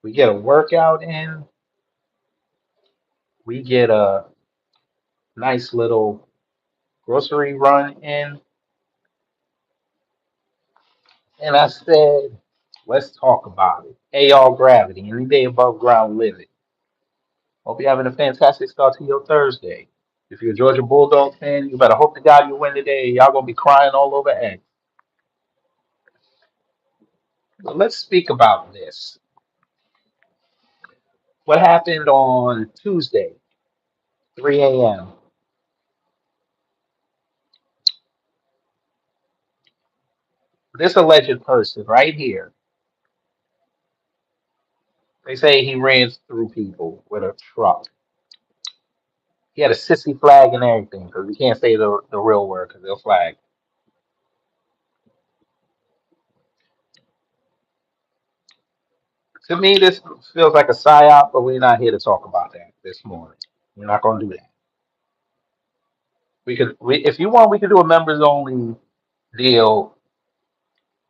We get a workout in, we get a nice little grocery run in, and I said, let's talk about it. Hey, y'all, gravity, any day above ground living. Hope you're having a fantastic start to your Thursday. If you're a Georgia Bulldog fan, you better hope to God you win today. Y'all gonna be crying all over eggs. But let's speak about this. What happened on Tuesday, 3 a.m.? This alleged person right here, they say he ran through people with a truck. He had a sissy flag and everything because we can't say the real word because they'll flag. To me, this feels like a psyop, but we're not here to talk about that this morning. We're not going to do that. If you want, we could do a members only deal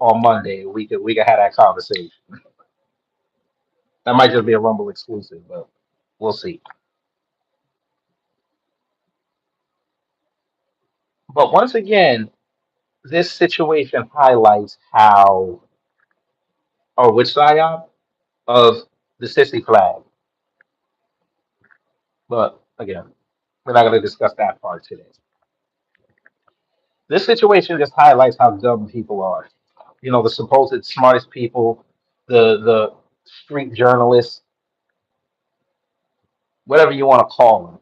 on Monday. We could have that conversation. That might just be a Rumble exclusive, but we'll see. But once again, this situation highlights how, or which psyop of the sissy flag. But again, we're not going to discuss that part today. This situation just highlights how dumb people are. You know, the supposed smartest people, the street journalists, whatever you want to call them.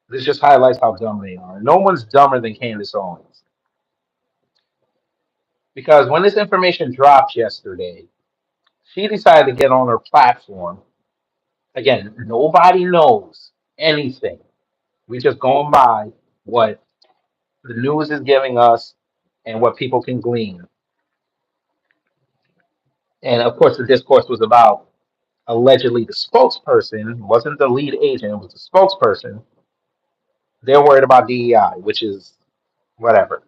This just highlights how dumb they are. No one's dumber than Candace Owens. Because when this information dropped yesterday, she decided to get on her platform. Again, nobody knows anything. We're just going by what the news is giving us and what people can glean. And of course, the discourse was about allegedly the spokesperson, wasn't the lead agent, it was the spokesperson. They're worried about DEI, which is whatever.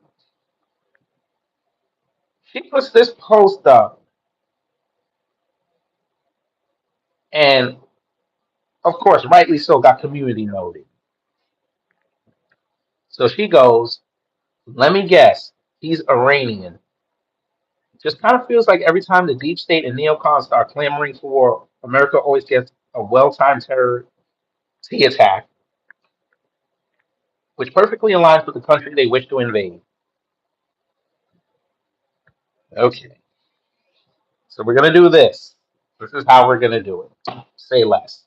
She puts this post up, and of course, rightly so, got community noted. So she goes, let me guess, he's Iranian. Just kind of feels like every time the deep state and neocons start clamoring for America always gets a well-timed terror sea attack, which perfectly aligns with the country they wish to invade. Okay, so we're gonna do this. This is how we're gonna do it. Say less.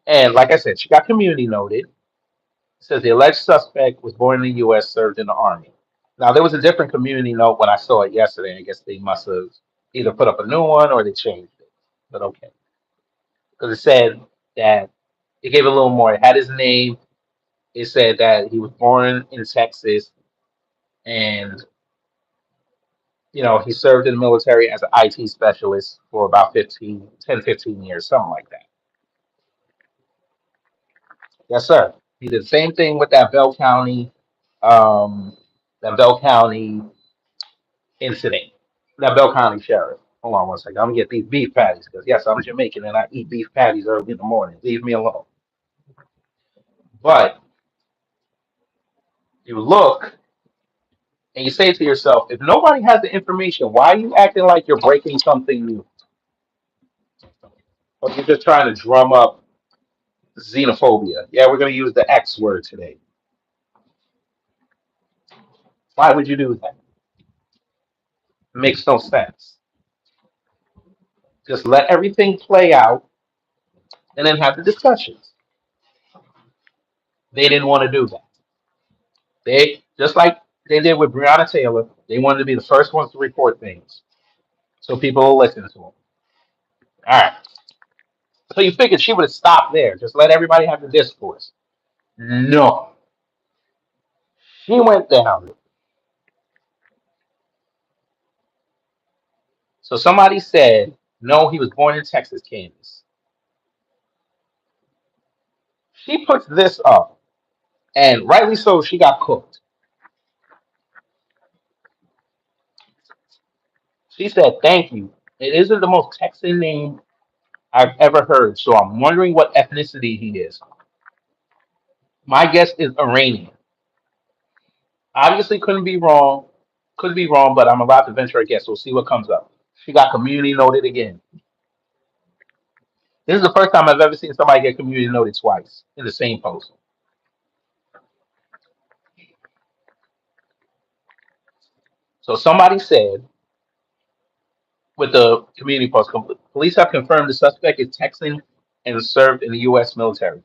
And like I said, she got community noted. It says the alleged suspect was born in the U.S., served in the Army. Now there was a different community note when I saw it yesterday. I guess they must have either put up a new one or they changed it. But okay, because it said that it gave a little more. It had his name. It said that he was born in Texas, and he served in the military as an IT specialist for about 15 years, something like that. Yes, sir. He did the same thing with um, that Bell County incident, that Bell County sheriff. Hold on one second. I'm gonna get these beef patties because yes, I'm Jamaican and I eat beef patties early in the morning. Leave me alone. But you look and you say to yourself, if nobody has the information, why are you acting like you're breaking something new? Or you're just trying to drum up xenophobia. Yeah, we're gonna use the X word today. Why would you do that? It makes no sense. Just let everything play out and then have the discussions. They didn't want to do that. They just like they did with Breonna Taylor. They wanted to be the first ones to report things, so people will listen to them. All right. So you figured she would have stopped there, just let everybody have the discourse. No, she went down. So somebody said, "No, he was born in Texas, Kansas." She puts this up, and rightly so, she got cooked. She said, "Thank you. It isn't the most Texan name I've ever heard, so I'm wondering what ethnicity he is. My guess is Iranian. Obviously, couldn't be wrong. Could be wrong, but I'm about to venture a guess. We'll see what comes up. She got community noted again. This is the first time I've ever seen somebody get community noted twice in the same post. So somebody said with the community post, police have confirmed the suspect is Texan and served in the U.S. military.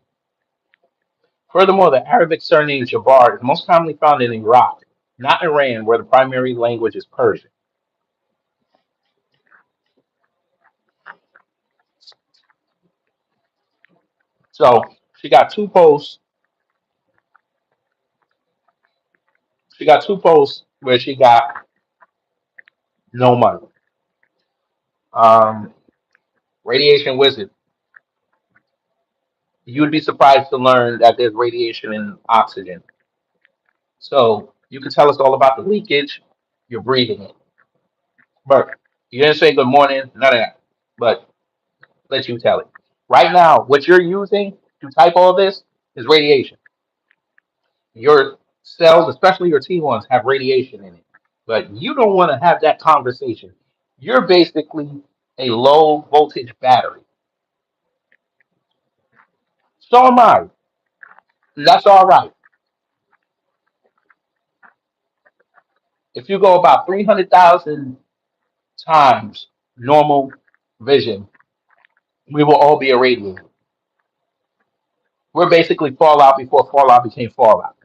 Furthermore, the Arabic surname Jabbar is most commonly found in Iraq, not Iran, where the primary language is Persian. So she got two posts. She got two posts where she got no money. Um, Radiation Wizard. You would be surprised to learn that there's radiation in oxygen. So you can tell us all about the leakage. You're breathing it. But you didn't say good morning, none of that. But let you tell it. Right now, what you're using to type all this is radiation. Your cells, especially your T1s, have radiation in it. But you don't want to have that conversation. You're basically a low voltage battery. So am I. That's all right. If you go about 300,000 times normal vision, we will all be irradiated. We're basically Fallout before Fallout became Fallout.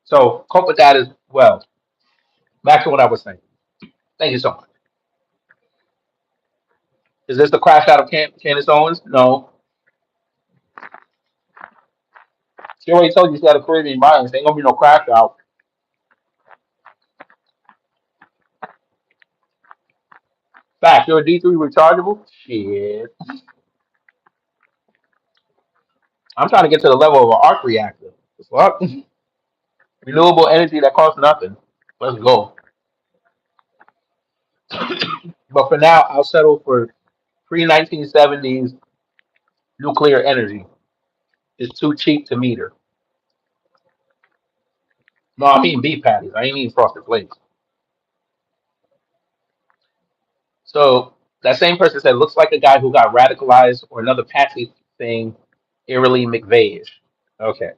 So cope with that as well. Back to what I was saying. Thank you so much. Is this the crash out of Candace Owens? No. She already told you she had a Caribbean bias. Ain't gonna be no crash out. Fact, you're a D3 rechargeable? Shit. I'm trying to get to the level of an arc reactor. Fuck. Renewable energy that costs nothing. Let's go. But for now, I'll settle for pre 1970s nuclear energy. It's too cheap to meter. No, I mean beef patties. I ain't eating frosted flakes. So that same person said, looks like a guy who got radicalized or another Patsy thing, eerily McVeigh-ish. Okay.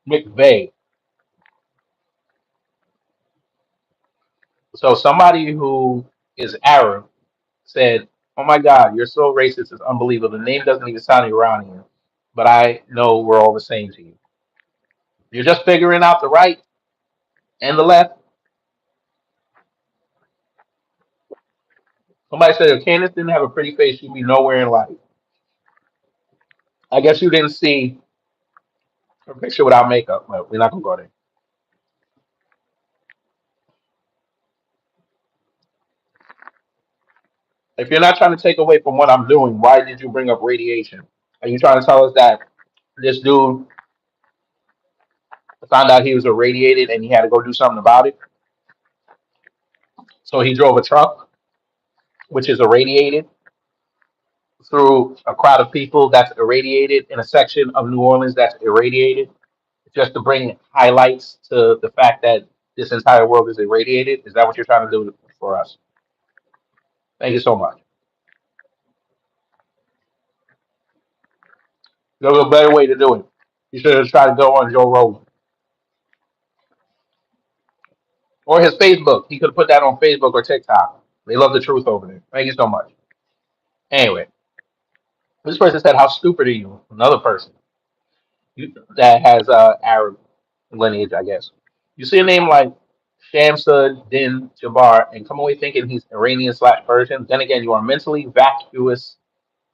McVeigh. So somebody who is Arab said, "Oh my God, you're so racist. It's unbelievable. The name doesn't even sound Iranian, but I know we're all the same to you. You're just figuring out the right and the left." Somebody said if Candace didn't have a pretty face, she'd be nowhere in life. I guess you didn't see her picture without makeup, but we're not gonna go there. If you're not trying to take away from what I'm doing, why did you bring up radiation? Are you trying to tell us that this dude found out he was irradiated and he had to go do something about it? So he drove a truck, which is irradiated, through a crowd of people that's irradiated in a section of New Orleans that's irradiated, just to bring highlights to the fact that this entire world is irradiated. Is that what you're trying to do for us? Thank you so much. There's a better way to do it. You should have tried to go on Joe Rogan or his Facebook. He could have put that on Facebook or TikTok. They love the truth over there. Thank you so much. Anyway, this person said, "How stupid are you?" Another person that has Arab lineage, I guess. You see a name like Shamsud Din Jabbar and come away thinking he's Iranian slash Persian. Then again, you are mentally vacuous,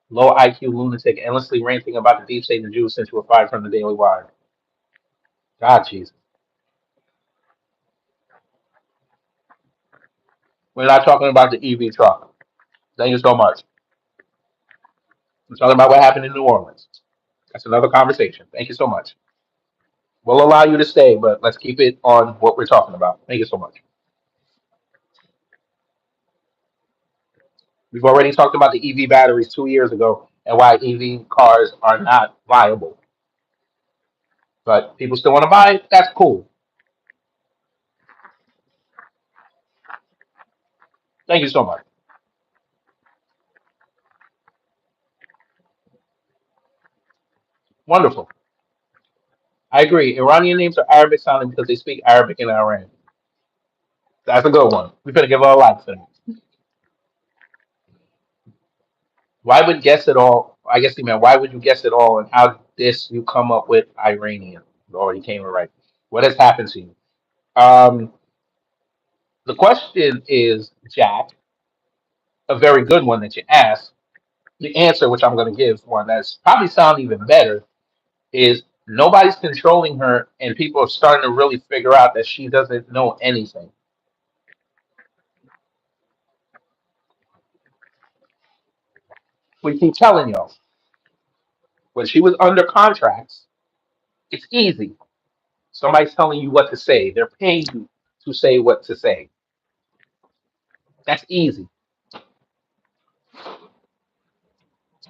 low IQ lunatic, endlessly ranting about the deep state and Jews since you were fired from the Daily Wire. God, Jesus. We're not talking about the EV truck. Thank you so much. We're talking about what happened in New Orleans. That's another conversation. Thank you so much. We'll allow you to stay, but let's keep it on what we're talking about. Thank you so much. We've already talked about the EV batteries 2 years ago and why EV cars are not viable. But people still want to buy it. That's cool. Thank you so much. Wonderful. I agree. Iranian names are Arabic sounding because they speak Arabic in Iran. That's a good one. We're going to give our life for that. Why would guess it all? I guess you meant why would you guess it all and how this you come up with Iranian? You already came it right. What has happened to you? Um, the question is, Jack, a very good one that you asked. The answer, which I'm going to give, one that's probably sound even better, is nobody's controlling her, and people are starting to really figure out that she doesn't know anything. We keep telling y'all when she was under contracts, it's easy. Somebody's telling you what to say. They're paying you to say what to say. That's easy.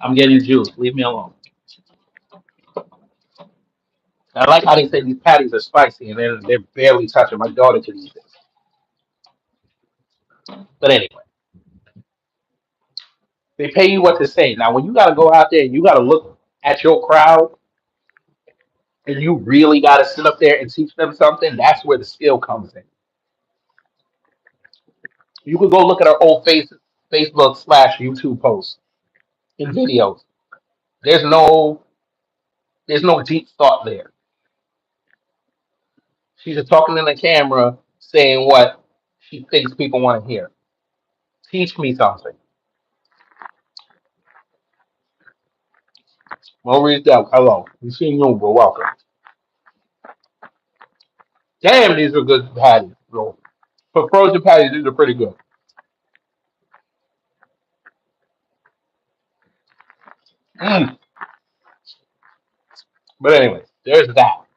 I'm getting juice. Leave me alone. I like how they say these patties are spicy, and they're barely touching. My daughter could eat this. But anyway, they pay you what to say. Now, when you got to go out there and you got to look at your crowd and you really got to sit up there and teach them something, that's where the skill comes in. You could go look at our old Facebook/YouTube posts and videos. There's no there's no deep thought there. She's just talking in the camera saying what she thinks people want to hear. Teach me something. Well, read that. Hello. You seen you, but welcome. Damn, these are good patties. So, for frozen patties, these are pretty good. Mm. But anyway, there's that.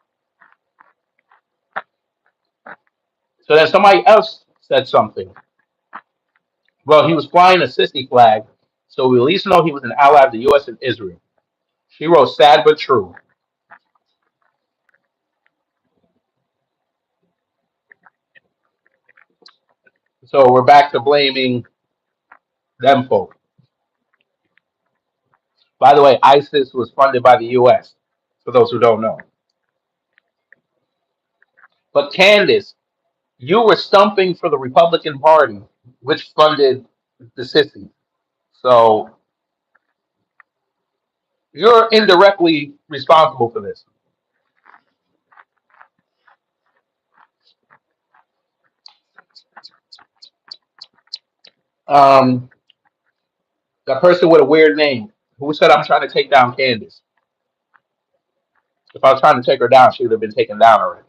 So then somebody else said something. Well, he was flying a sissy flag, so we at least know he was an ally of the U.S. and Israel. She wrote sad but true. So we're back to blaming them folk. By the way, ISIS was funded by the U.S., for those who don't know. But Candace, you were stumping for the Republican Party, which funded the sissies. So you're indirectly responsible for this. Um, the person with a weird name who said I'm trying to take down Candace. If I was trying to take her down, she would have been taken down already.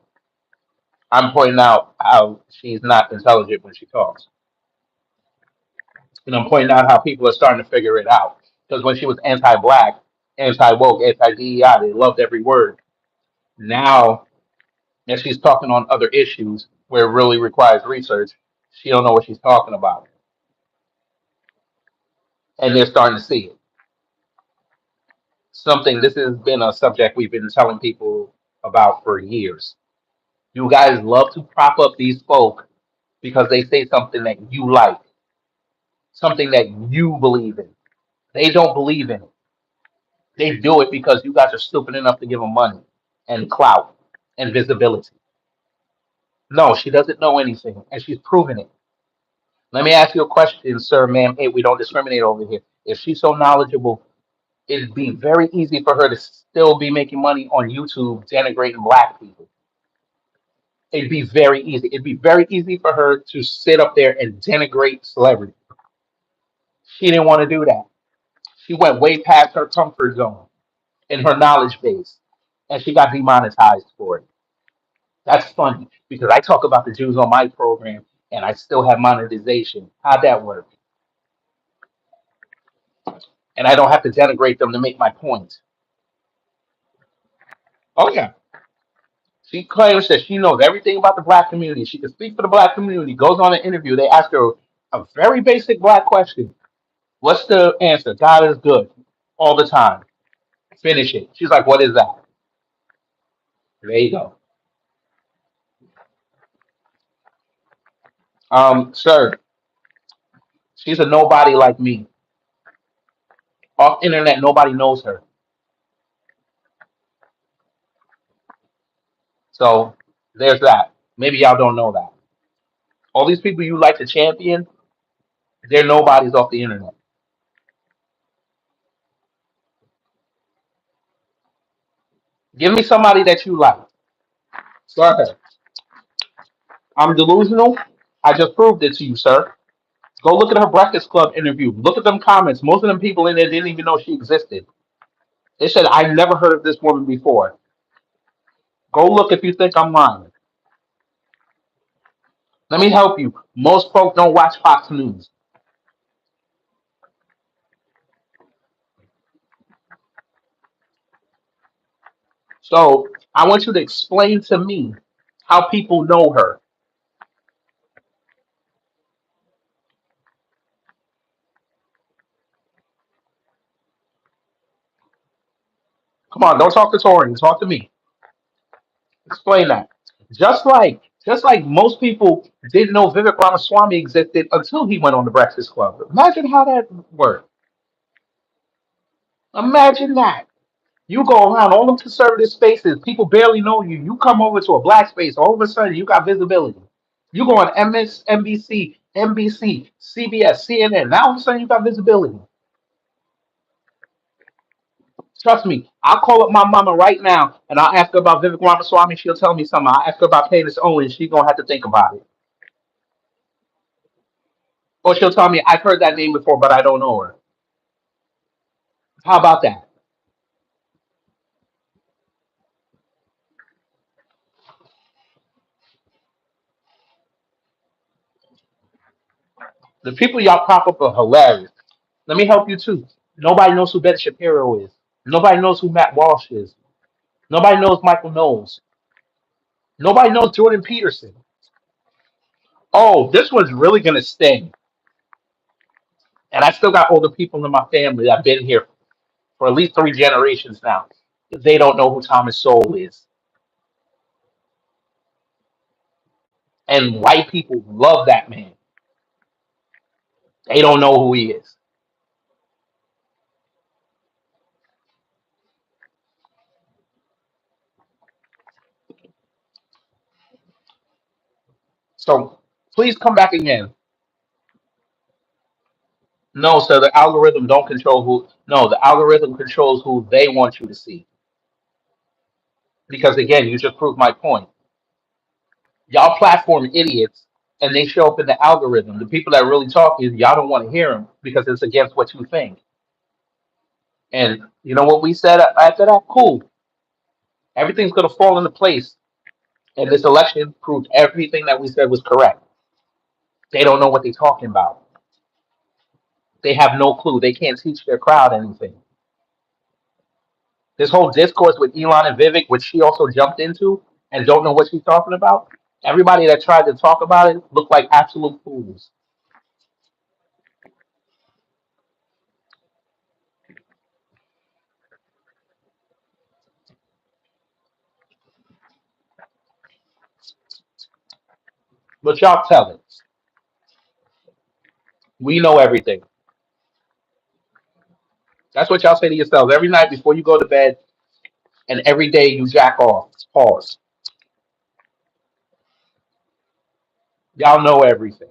I'm pointing out how she's not intelligent when she talks. And I'm pointing out how people are starting to figure it out. Because when she was anti-black, anti-woke, anti-DEI, they loved every word. Now that she's talking on other issues where it really requires research, she don't know what she's talking about. And they're starting to see it. Something, this has been a subject we've been telling people about for years. You guys love to prop up these folk because they say something that you like, something that you believe in. They don't believe in it. They do it because you guys are stupid enough to give them money and clout and visibility. No, she doesn't know anything, and she's proven it. Let me ask you a question, sir, ma'am. Hey, we don't discriminate over here. If she's so knowledgeable, it'd be very easy for her to still be making money on YouTube denigrating black people. It'd be very easy. It'd be very easy for her to sit up there and denigrate celebrity. She didn't want to do that. She went way past her comfort zone and her knowledge base, and she got demonetized for it. That's funny because I talk about the Jews on my program and I still have monetization. How'd that work? And I don't have to denigrate them to make my point. Oh, yeah. She claims that she knows everything about the black community. She can speak for the black community. Goes on an interview. They ask her a very basic black question. What's the answer? God is good all the time. Finish it. She's like, what is that? There you go. Sir, she's a nobody like me. Off internet, nobody knows her. So there's that. Maybe y'all don't know that. All these people you like to champion, they're nobodies off the internet. Give me somebody that you like. Go ahead. I'm delusional. I just proved it to you, sir. Go look at her Breakfast Club interview. Look at them comments. Most of them people in there didn't even know she existed. They said, I've never heard of this woman before. Go look if you think I'm lying. Let me help you. Most folks don't watch Fox News. So I want you to explain to me how people know her. Come on, don't talk to Tori. Talk to me. Explain that. Just like most people didn't know Vivek Ramaswamy existed until he went on the Breakfast Club. Imagine how that worked. Imagine that. You go around all them conservative spaces, people barely know you. You come over to a black space, all of a sudden you got visibility. You go on MSNBC, NBC, CBS, CNN. Now all of a sudden you got visibility. Trust me, I'll call up my mama right now and I'll ask her about Vivek Ramaswamy. She'll tell me something. I'll ask her about Candace Owens. She's gonna have to think about it. Or she'll tell me, I've heard that name before, but I don't know her. How about that? The people y'all prop up are hilarious. Let me help you too. Nobody knows who Ben Shapiro is. Nobody knows who Matt Walsh is. Nobody knows Michael Knowles. Nobody knows Jordan Peterson. Oh, this one's really gonna sting. And I still got older people in my family that have been here for at least 3 generations now. They don't know who Thomas Sowell is. And white people love that man. They don't know who he is. So please come back again. No, sir, the algorithm don't control who. No, the algorithm controls who they want you to see. Because again, you just proved my point. Y'all platform idiots, and they show up in the algorithm. The people that really talk is y'all don't want to hear them because it's against what you think. And you know what we said after that? Cool. Everything's gonna fall into place. And this election proved everything that we said was correct. They don't know what they're talking about. They have no clue. They can't teach their crowd anything. This whole discourse with Elon and Vivek, which she also jumped into and don't know what she's talking about. Everybody that tried to talk about it looked like absolute fools. But y'all tell it. We know everything. That's what y'all say to yourselves every night before you go to bed and every day you jack off. Pause. Y'all know everything.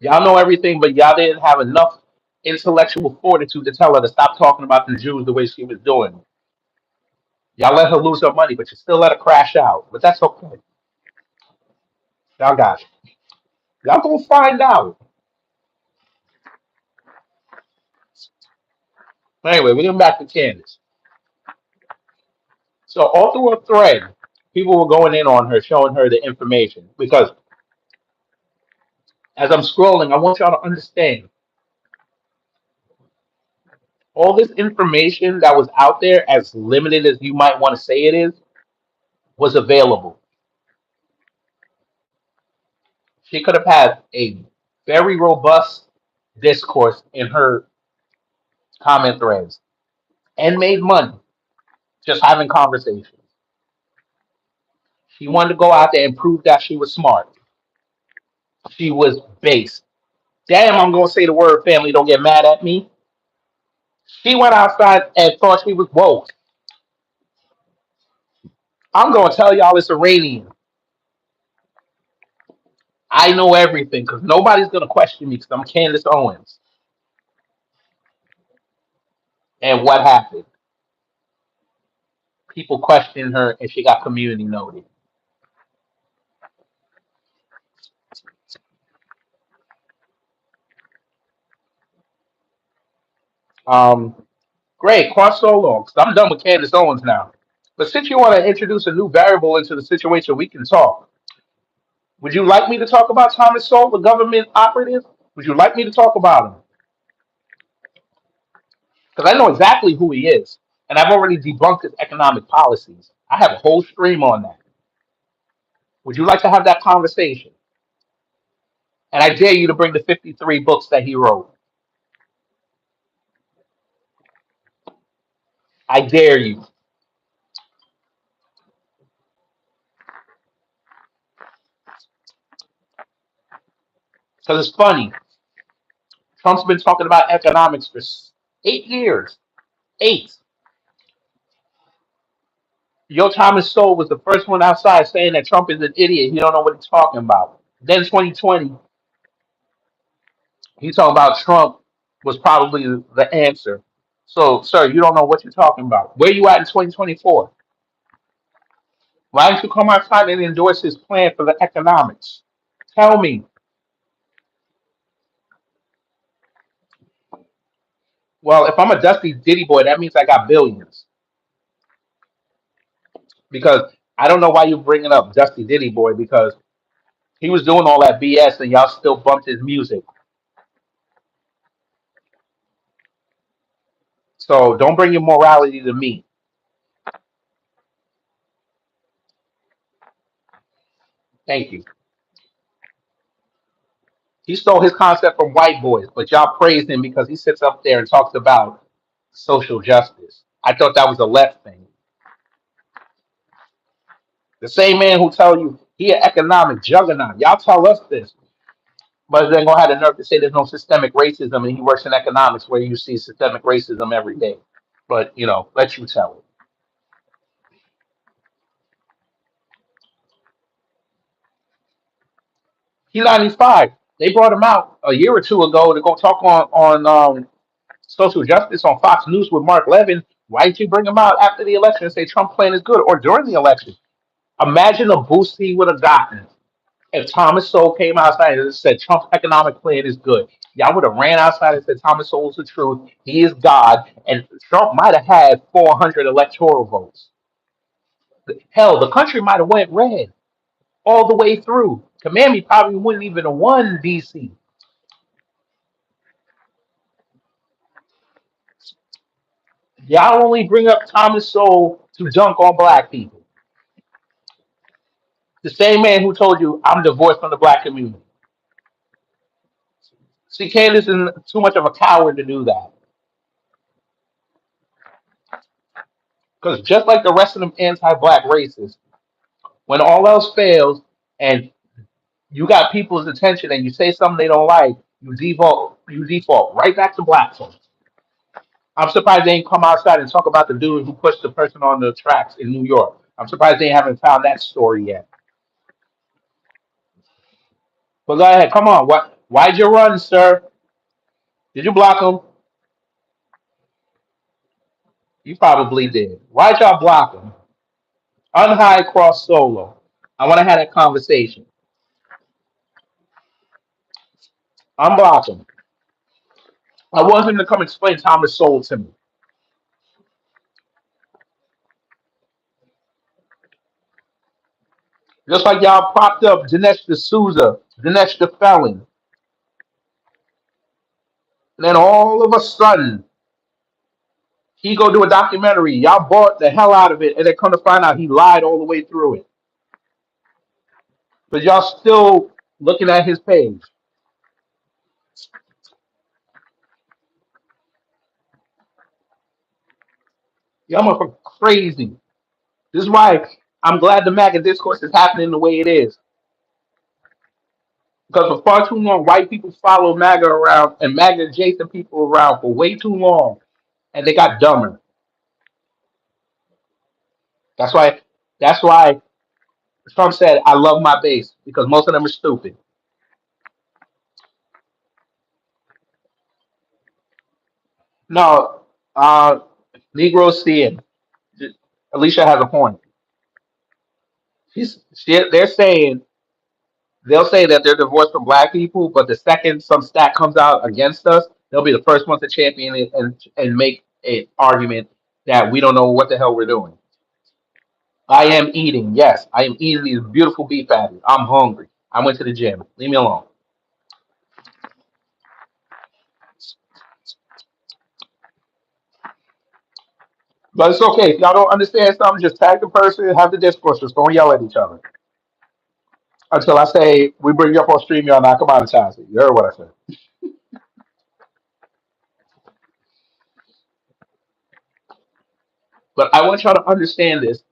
Y'all know everything, but y'all didn't have enough intellectual fortitude to tell her to stop talking about the Jews the way she was doing. Y'all let her lose her money, but you still let her crash out. But that's okay. Y'all got it. Y'all gonna find out. Anyway, we're getting back to Candace. So all through a thread, people were going in on her, showing her the information. Because as I'm scrolling, I want y'all to understand All this information that was out there, as limited as you might want to say it is, was available. She could have had a very robust discourse in her comment threads and made money just having conversations. She wanted to go out there and prove that she was smart. She was base. Damn, I'm gonna say the word family, don't get mad at me. She went outside and thought she was woke. I'm gonna tell y'all it's Iranian. I know everything because nobody's gonna question me because I'm Candace Owens. And what happened? People questioned her and she got community noted. Um, Great, cross solo, because I'm done with Candace Owens now. But since you want to introduce a new variable into the situation, we can talk. Would you like me to talk about Thomas Sowell, the government operative? Would you like me to talk about him? Because I know exactly who he is, and I've already debunked his economic policies. I have a whole stream on that. Would you like to have that conversation? And I dare you to bring the 53 books that he wrote. I dare you. Because it's funny. Trump's been talking about economics for 8 years. Eight. Yo, Thomas Sowell was the first one outside saying that Trump is an idiot. He don't know what he's talking about. Then 2020, he talking about Trump was probably the answer. So, sir, you don't know what you're talking about. Where you at in 2024? Why don't you come outside and endorse his plan for the economics? Tell me. Well, if I'm a Dusty Diddy boy, that means I got billions. Because I don't know why you're bringing up Dusty Diddy boy because he was doing all that BS and y'all still bumped his music. So don't bring your morality to me. Thank you. He stole his concept from white boys, but y'all praised him because he sits up there and talks about social justice. I thought that was a left thing. The same man who tell you he an economic juggernaut. Y'all tell us this, but then gonna have the nerve to say there's no systemic racism and he works in economics where you see systemic racism every day. But let you tell it. He's 95. They brought him out a year or two ago to go talk on social justice on Fox News with Mark Levin. Why did you bring him out after the election and say Trump plan is good or during the election? Imagine the boost he would have gotten if Thomas Sowell came outside and said Trump's economic plan is good. Y'all would have ran outside and said Thomas Sowell's the truth. He is God, and Trump might have had 400 electoral votes. Hell, the country might have went red all the way through. Miami probably wouldn't even have won DC. Y'all only bring up Thomas Sowell to dunk on black people. The same man who told you I'm divorced from the black community. See, Candace is too much of a coward to do that. Because just like the rest of them anti-black racists, when all else fails and you got people's attention and you say something they don't like, you default right back to black folks. I'm surprised they ain't come outside and talk about the dude who pushed the person on the tracks in New York. I'm surprised they haven't found that story yet. But go ahead, come on. What? Why'd you run, sir? Did you block him? You probably did. Why'd y'all block him? Unhide cross solo. I want to have that conversation. Unblock him. I want him to come explain Thomas Sowell to me. Just like y'all propped up Dinesh D'Souza, Dinesh the felon. And then all of a sudden, He go do a documentary. Y'all bought the hell out of it, and then come to find out he lied all the way through it. But y'all still looking at his page. Y'all motherfuckers crazy. This is why I'm glad the MAGA discourse is happening the way it is. Because for far too long, white people follow MAGA around and MAGA adjacent people around for way too long, and they got dumber. That's why. That's why Trump said, "I love my base," because most of them are stupid. No, Negroes see it. Alicia has a point. They're saying they'll say that they're divorced from black people, but the second some stat comes out against us, they'll be the first ones to champion it and make an argument that we don't know what the hell we're doing. I am eating. Yes, I am eating these beautiful beef patties. I'm hungry. I went to the gym. Leave me alone. But it's okay. If y'all don't understand something, just tag the person, have the discourse. Just don't yell at each other. Until I say, we bring you up on stream, y'all not commoditize it. You heard what I said. But I want y'all to understand this.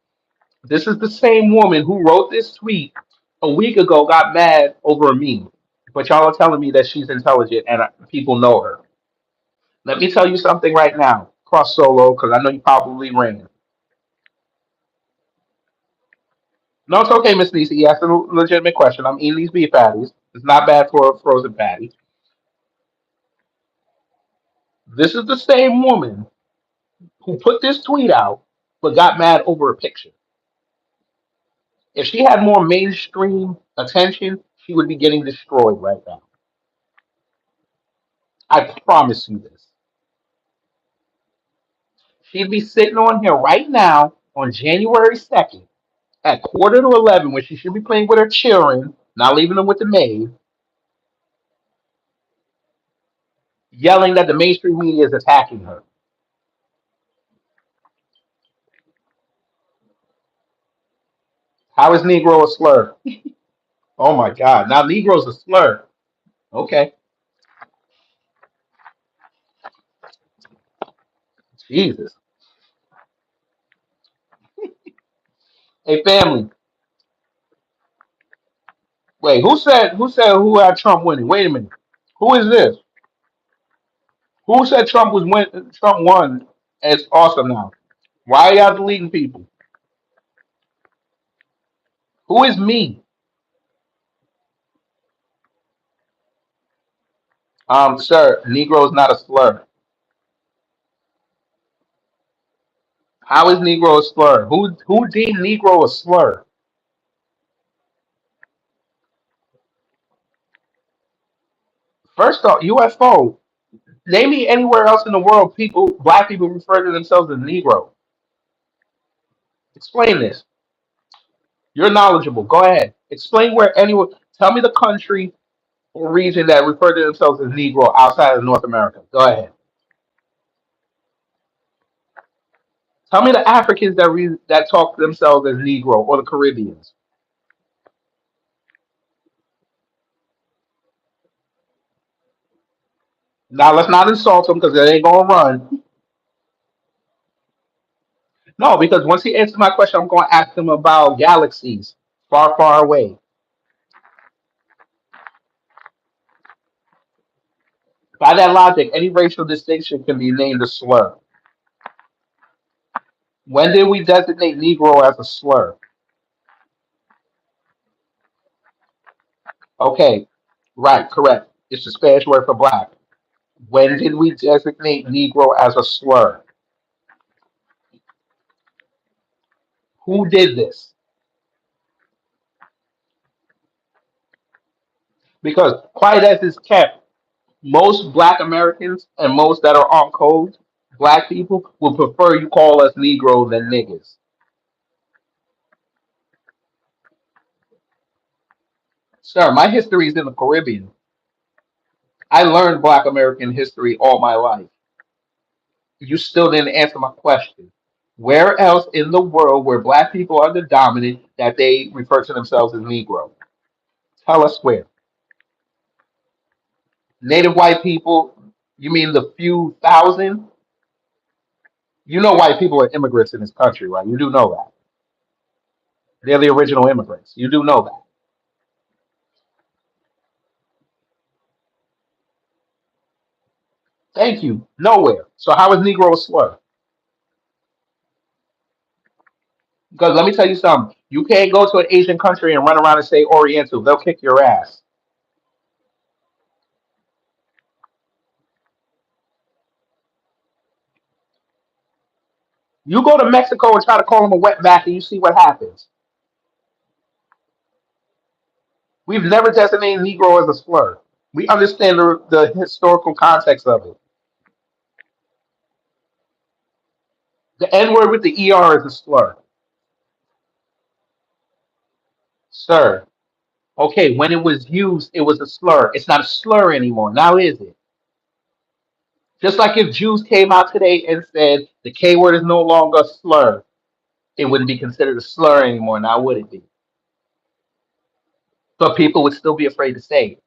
This is the same woman who wrote this tweet a week ago, got mad over a meme. But y'all are telling me that she's intelligent and people know her. Let me tell you something right now. Cross solo, because I know you probably ran. No, it's okay, Miss Nisi. You asked a legitimate question. I'm eating these beef patties. It's not bad for a frozen patty. This is the same woman who put this tweet out but got mad over a picture. If she had more mainstream attention, she would be getting destroyed right now. I promise you this. She'd be sitting on here right now on January 2nd at quarter to 11 when she should be playing with her children, not leaving them with the maid, yelling that the mainstream media is attacking her. How is Negro a slur? Oh my God. Now Negro's a slur. Okay. Jesus. Hey family. Wait, who had Trump winning? Wait a minute. Who is this? Who said Trump won? It's awesome now. Why are y'all deleting people? Who is me? Sir, Negro is not a slur. How is Negro a slur? Who deemed Negro a slur? First off, UFO. Name me anywhere else in the world black people refer to themselves as Negro. Explain this. You're knowledgeable. Go ahead. Explain where anyone. Tell me the country or region that refer to themselves as Negro outside of North America. Go ahead. Tell me the Africans that talk to themselves as Negro or the Caribbeans. Now let's not insult them because they ain't gonna run. No, because once he answers my question, I'm gonna ask him about galaxies far, far away. By that logic, any racial distinction can be named a slur. When did we designate Negro as a slur? Okay, right, correct. It's the Spanish word for black. When did we designate Negro as a slur? Who did this? Because quiet as it's kept, most black Americans and most that are on code, black people, would prefer you call us Negro than niggas. Sir, my history is in the Caribbean. I learned black American history all my life. You still didn't answer my question. Where else in the world where black people are the dominant that they refer to themselves as Negro? Tell us where. Native white people, you mean the few thousand? You know white people are immigrants in this country, right? You do know that. They're the original immigrants. You do know that. Thank you. Nowhere. So how is Negro a slur? Because let me tell you something. You can't go to an Asian country and run around and say Oriental. They'll kick your ass. You go to Mexico and try to call them a wetback and you see what happens. We've never designated Negro as a slur. We understand the historical context of it. The N word with the ER is a slur. Sir, okay, when it was used, it was a slur. It's not a slur anymore. Now is it? Just like if Jews came out today and said the K word is no longer a slur, it wouldn't be considered a slur anymore. Now would it be? But people would still be afraid to say it.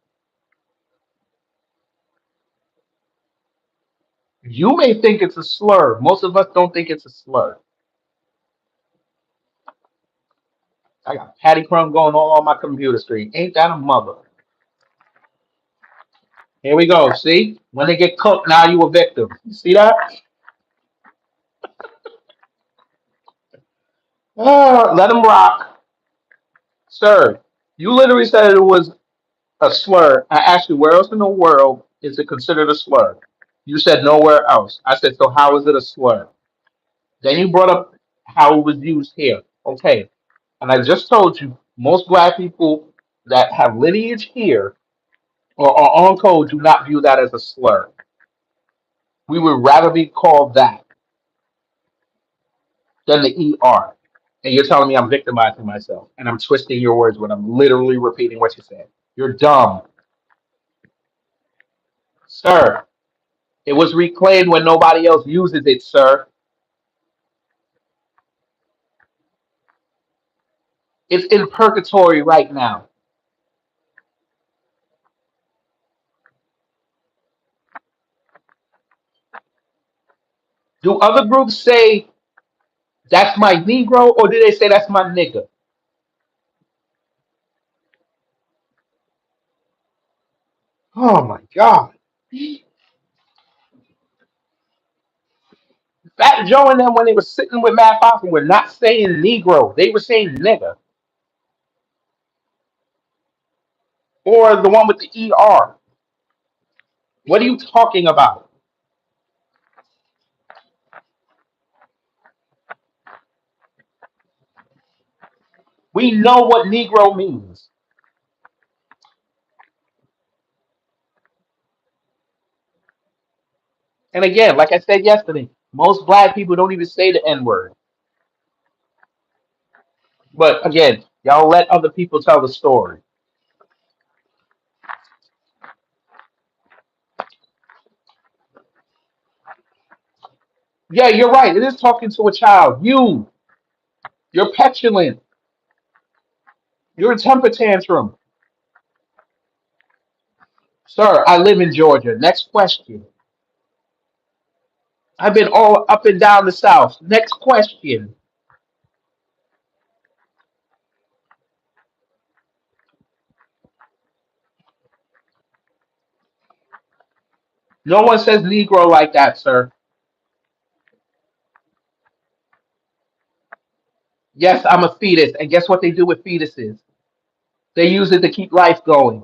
You may think it's a slur. Most of us don't think it's a slur. I got Patty Crumb going all on my computer screen. Ain't that a mother? Here we go. See? When they get cooked, now you a victim. You see that? Let them rock. Sir, you literally said it was a slur. I asked you, where else in the world is it considered a slur? You said nowhere else. I said, so how is it a slur? Then you brought up how it was used here. Okay. And I just told you, most black people that have lineage here or are on code do not view that as a slur. We would rather be called that than the ER. And you're telling me I'm victimizing myself and I'm twisting your words when I'm literally repeating what you said. You're dumb. Sir, it was reclaimed when nobody else uses it, sir. It's in purgatory right now. Do other groups say that's my Negro or do they say that's my nigga? Oh my God. Fat Joe and them, when they were sitting with Matt Hoffman, were not saying Negro. They were saying nigga. Or the one with the ER. What are you talking about? We know what Negro means. And again, like I said yesterday, most black people don't even say the N word. But again, y'all let other people tell the story. Yeah, you're right. It is talking to a child. You're petulant. You're a temper tantrum. Sir, I live in Georgia. Next question. I've been all up and down the South. Next question. No one says Negro like that, sir. Yes, I'm a fetus. And guess what they do with fetuses? They use it to keep life going.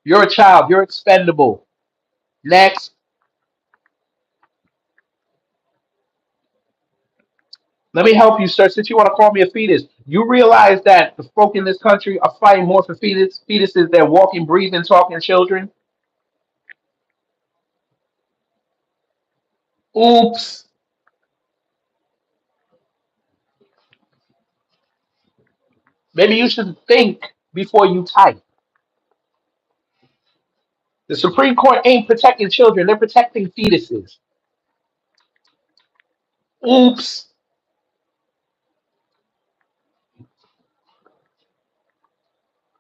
You're a child. You're expendable. Next. Let me help you, sir. Since you want to call me a fetus, you realize that the folk in this country are fighting more for fetuses than walking, breathing, talking children? Oops. Maybe you should think before you type. The Supreme Court ain't protecting children, they're protecting fetuses. Oops.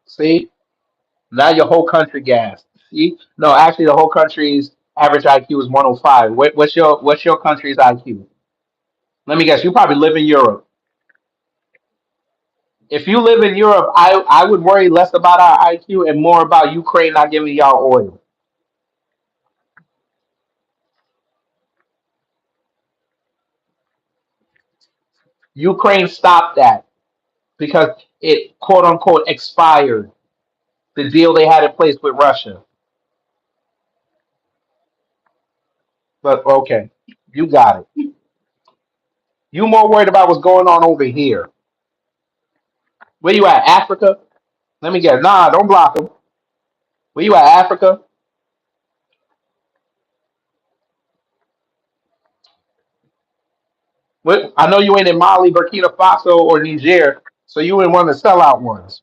See, now your whole country gassed. See, no, actually, the whole country's average IQ is 105. What's your country's IQ? Let me guess. You probably live in Europe. If you live in Europe, I would worry less about our IQ and more about Ukraine not giving y'all oil. Ukraine stopped that because it quote unquote expired the deal they had in place with Russia. But okay, you got it. You more worried about what's going on over here. Where you at? Africa? Let me guess. Nah, don't block them. Where you at? Africa? What? I know you ain't in Mali, Burkina Faso, or Niger, so you in one of the sellout ones.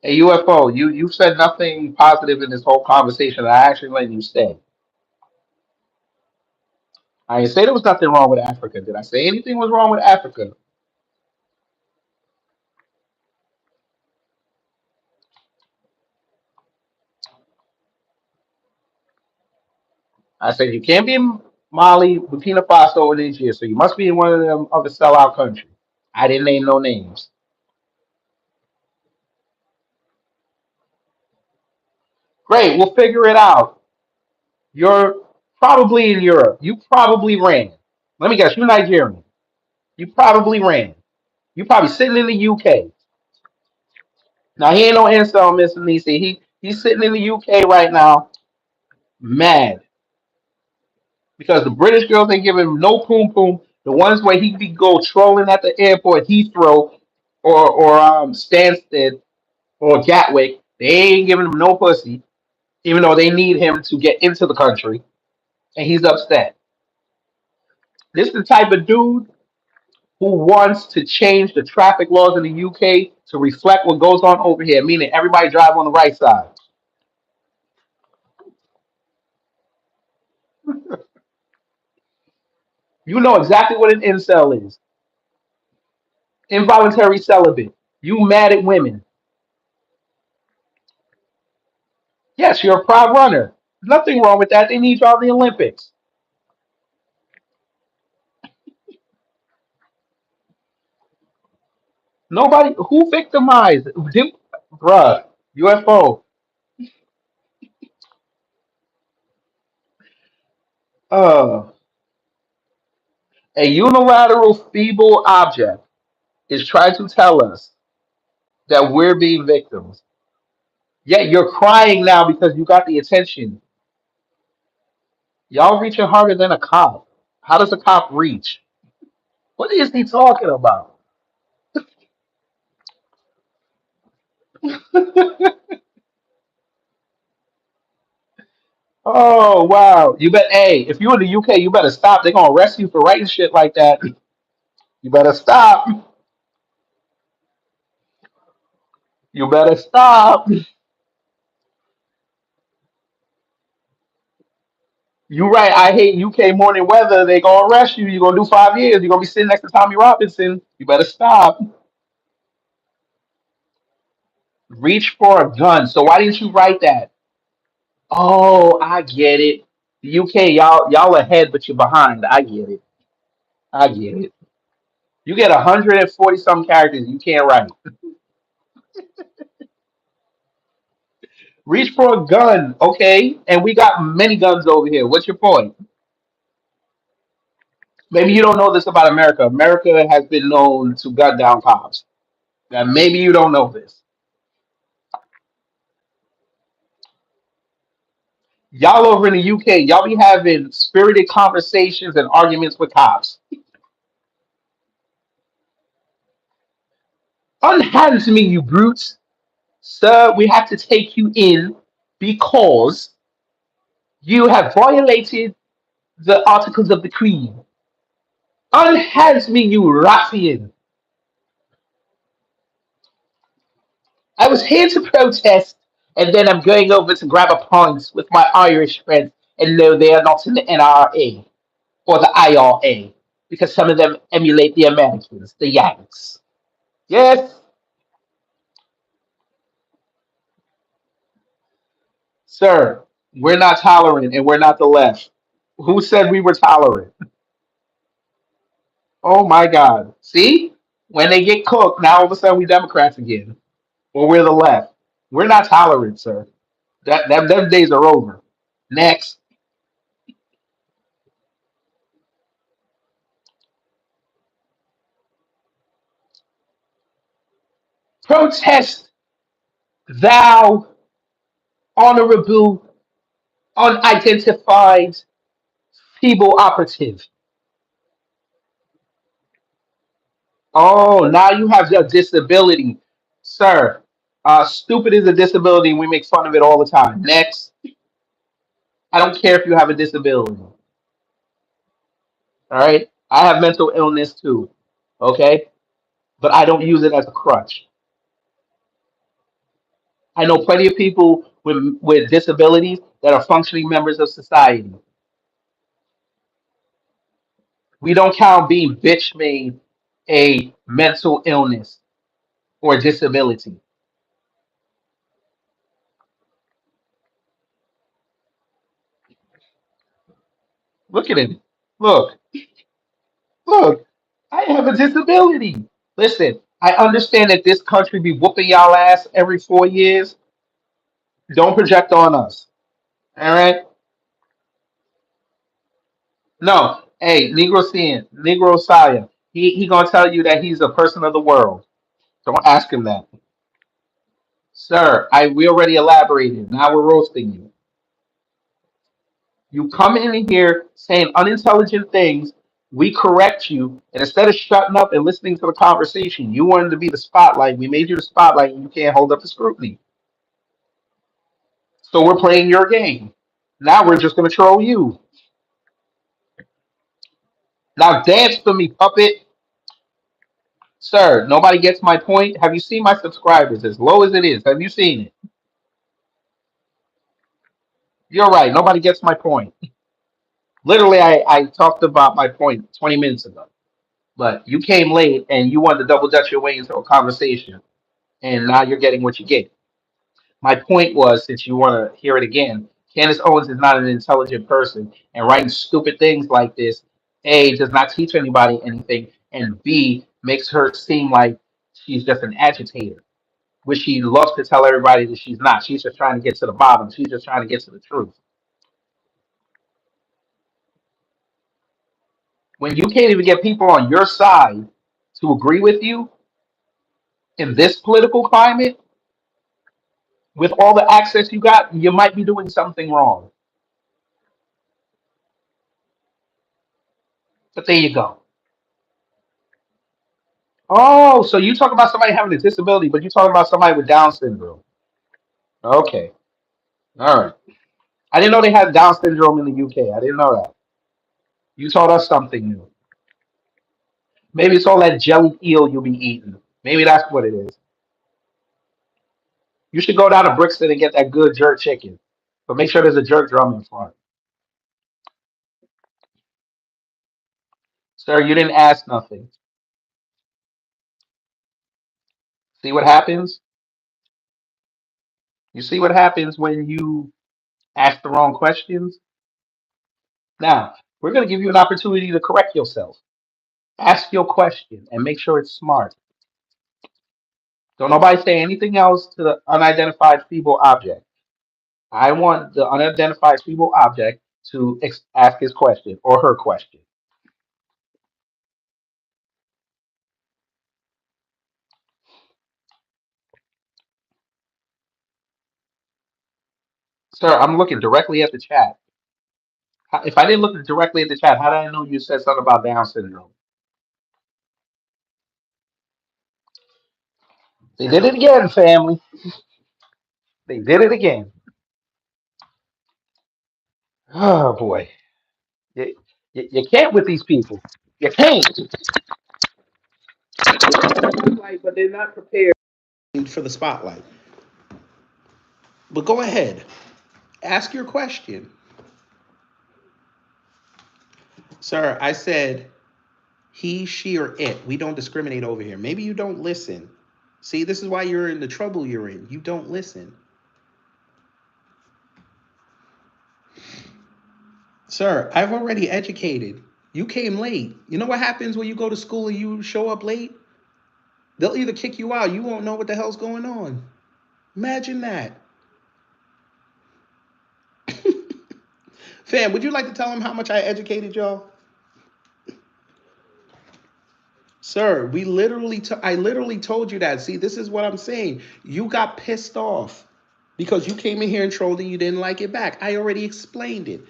Hey, UFO, you said nothing positive in this whole conversation. I actually let you stay. I didn't say there was nothing wrong with Africa. Did I say anything was wrong with Africa? I said you can't be in Mali, Burkina Faso, or Niger, so you must be in one of them other sellout countries. I didn't name no names. Great, we'll figure it out. You're probably in Europe. You probably ran. Let me guess, you're Nigerian. You probably ran. You probably sitting in the UK. Now he ain't no incel, Mr. Nisi. He's sitting in the UK right now, mad because the British girls ain't giving him no poom poom. The ones where he be go trolling at the airport, Heathrow, or Stansted or Gatwick, they ain't giving him no pussy, even though they need him to get into the country, and he's upset. This is the type of dude who wants to change the traffic laws in the UK to reflect what goes on over here, meaning everybody drive on the right side. You know exactly what an incel is. Involuntary celibate. You mad at women. Yes, you're a proud runner. Nothing wrong with that. They need you all in the Olympics. Nobody who victimized did, bruh, UFO. Uh, a unilateral feeble object is trying to tell us that we're being victims. Yet you're crying now because you got the attention. Y'all reaching harder than a cop. How does a cop reach? What is he talking about? Oh wow. You bet hey, if you in the UK, you better stop. They're gonna arrest you for writing shit like that. You better stop. You better stop. You right, I hate UK morning weather. They gonna arrest you. You're gonna do 5 years. You're gonna be sitting next to Tommy Robinson. You better stop. Reach for a gun. So why didn't you write that? Oh, I get it. The UK, y'all ahead, but you're behind. I get it. I get it. You get 140 some characters you can't write. Reach for a gun, okay? And we got many guns over here. What's your point? Maybe you don't know this about America. America has been known to gun down cops. Now, maybe you don't know this. Y'all over in the UK, y'all be having spirited conversations and arguments with cops. Unhand me, you brutes. Sir, we have to take you in because you have violated the articles of the Queen. Unhand me, you ruffian. I was here to protest And then I'm going over to grab a pint with my Irish friends, and no, they are not in the NRA or the IRA because some of them emulate the Americans, the Yanks. Yes, sir, we're not tolerant and we're not the left. Who said we were tolerant? Oh my God. See? When they get cooked, now all of a sudden we Democrats again. Or we're the left. We're not tolerant, sir. Them days are over. Next, protest thou honorable unidentified feeble operative. Oh, now you have a disability, sir. Stupid is a disability. And we make fun of it all the time. Next, I don't care if you have a disability. All right, I have mental illness too. Okay, but I don't use it as a crutch. I know plenty of people with disabilities that are functioning members of society. We don't count being bitch made a mental illness or disability. Look at him. Look, look. I have a disability. Listen, I understand that this country be whooping y'all ass every 4 years. Don't project on us. All right? No. Hey, Negro Sin, Negro Saya. He gonna tell you that he's a person of the world. Don't ask him that. Sir, we already elaborated. Now we're roasting you. You come in here saying unintelligent things, we correct you, and instead of shutting up and listening to the conversation, you wanted to be the spotlight. We made you the spotlight and you can't hold up the scrutiny. So we're playing your game. Now we're just gonna troll you. Now dance for me, puppet. Sir, nobody gets my point. Have you seen my subscribers? As low as it is, have you seen it? You're right, nobody gets my point. Literally, I talked about my point 20 minutes ago. But you came late and you wanted to double dutch your way into a conversation, and now you're getting what you get. My point was, since you want to hear it again, Candace Owens is not an intelligent person, and writing stupid things like this, A, does not teach anybody anything, and B, makes her seem like she's just an agitator, which she loves to tell everybody that she's not. She's just trying to get to the bottom. She's just trying to get to the truth. When you can't even get people on your side to agree with you in this political climate, with all the access you got, you might be doing something wrong. But there you go. Oh, so you talk about somebody having a disability, but you talking about somebody with Down syndrome. Okay. All right. I didn't know they had Down syndrome in the UK. I didn't know that. You taught us something new. Maybe it's all that jelly eel you'll be eating. Maybe that's what it is. You should go down to Brixton and get that good jerk chicken. But make sure there's a jerk drum in front. Sir, you didn't ask nothing. See what happens? You see what happens when you ask the wrong questions? Now, we're going to give you an opportunity to correct yourself. Ask your question and make sure it's smart. Don't nobody say anything else to the unidentified feeble object. I want the unidentified feeble object to ask his question or her question. Sir, I'm looking directly at the chat. If I didn't look directly at the chat, how did I know you said something about Down syndrome? They did it again, family. They did it again. Oh boy, you, you can't with these people. You can't. But they're not prepared for the spotlight. But go ahead. Ask your question. Sir, I said he, she, or it. We don't discriminate over here. Maybe you don't listen. See, this is why you're in the trouble you're in. You don't listen. Sir, I've already educated. You came late. You know what happens when you go to school and you show up late? They'll either kick you out. You won't know what the hell's going on. Imagine that. Fam, would you like to tell them how much I educated y'all? Sir, I literally told you that. See, this is what I'm saying. You got pissed off because you came in here and trolled and you didn't like it back. I already explained it.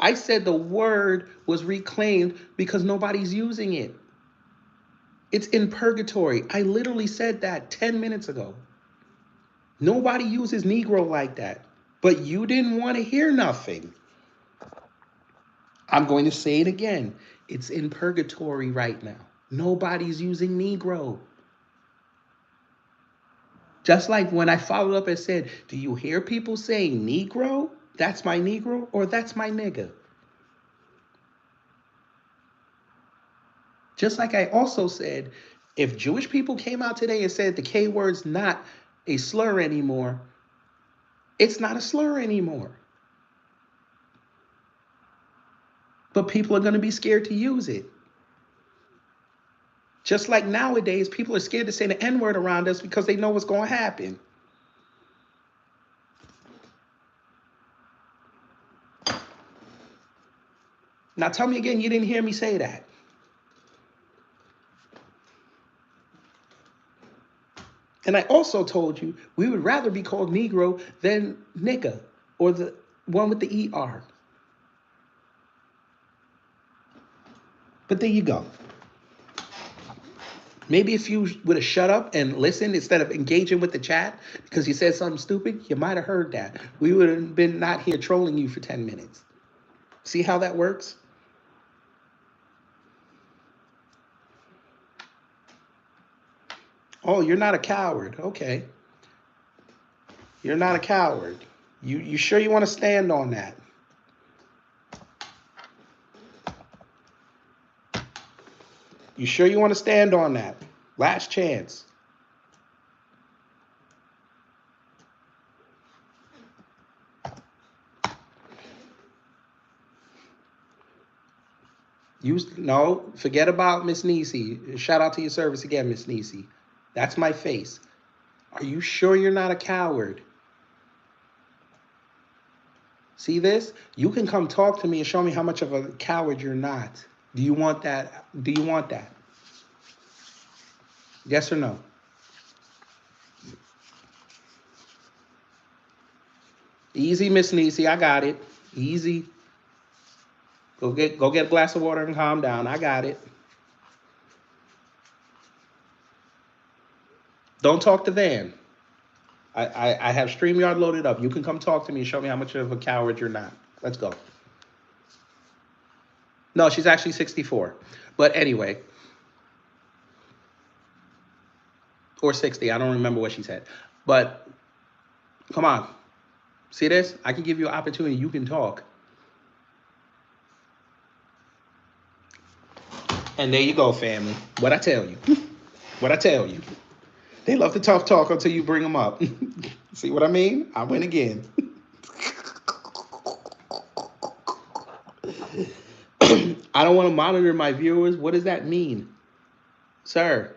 I said the word was reclaimed because nobody's using it. It's in purgatory. I literally said that 10 minutes ago. Nobody uses Negro like that. But you didn't want to hear nothing. I'm going to say it again. It's in purgatory right now. Nobody's using Negro. Just like when I followed up and said, do you hear people saying Negro? That's my Negro or that's my nigga? Just like I also said, if Jewish people came out today and said the K word's not a slur anymore, it's not a slur anymore. But people are going to be scared to use it. Just like nowadays, people are scared to say the N word around us because they know what's going to happen. Now tell me again, you didn't hear me say that. And I also told you we would rather be called Negro than nigga or the one with the ER. But there you go. Maybe if you would have shut up and listened instead of engaging with the chat because you said something stupid, you might have heard that. We would have been not here trolling you for 10 minutes. See how that works? Oh, you're not a coward. Okay. You're not a coward. You sure you want to stand on that? You sure you want to stand on that? Last chance. No, forget about Miss Nisi. Shout out to your service again, Miss Nisi. That's my face. Are you sure you're not a coward? See this? You can come talk to me and show me how much of a coward you're not. Do you want that? Do you want that? Yes or no? Easy, Miss Nisi. I got it. Easy. Go get a glass of water and calm down. I got it. Don't talk to Van. I have StreamYard loaded up. You can come talk to me and show me how much of a coward you're not. Let's go. No, she's actually 64. But anyway. Or 60. I don't remember what she said. But come on. See this? I can give you an opportunity. You can talk. And there you go, family. What I tell you. What I tell you. They love to tough talk until you bring them up. See what I mean? I win again. I don't want to monitor my viewers. What does that mean? Sir,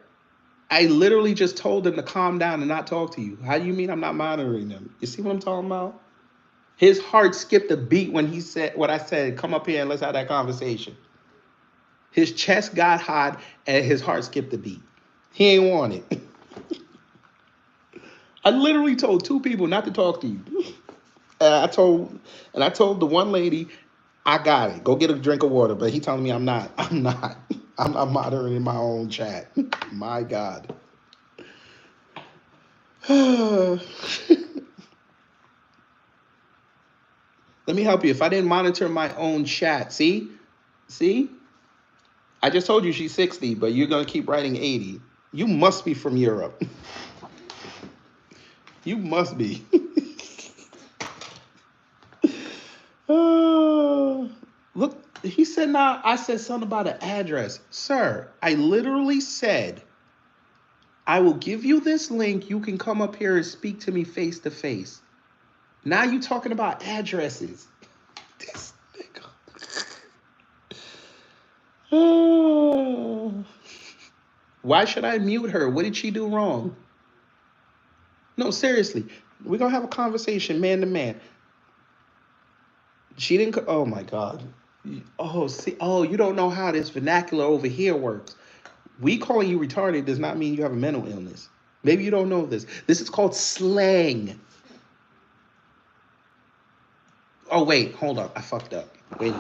I literally just told them to calm down and not talk to you. How do you mean I'm not monitoring them? You see what I'm talking about? His heart skipped a beat when he said what I said, come up here and let's have that conversation. His chest got hot and his heart skipped a beat. He ain't want it. I literally told 2 people not to talk to you. I told the one lady, I got it. Go get a drink of water. But he telling me I'm not. I'm monitoring my own chat. My God. Let me help you. If I didn't monitor my own chat, see? I just told you she's 60, but you're going to keep writing 80. You must be from Europe. You must be. Look, he said, nah, I said something about an address. Sir, I literally said, I will give you this link. You can come up here and speak to me face to face. Now you talking about addresses. This nigga. Why should I mute her? What did she do wrong? No, seriously. We're going to have a conversation man to man. She didn't. Oh my God. Oh, see. Oh, you don't know how this vernacular over here works. We calling you retarded does not mean you have a mental illness. Maybe you don't know this. This is called slang. Oh, wait. Hold up. I fucked up. Wait.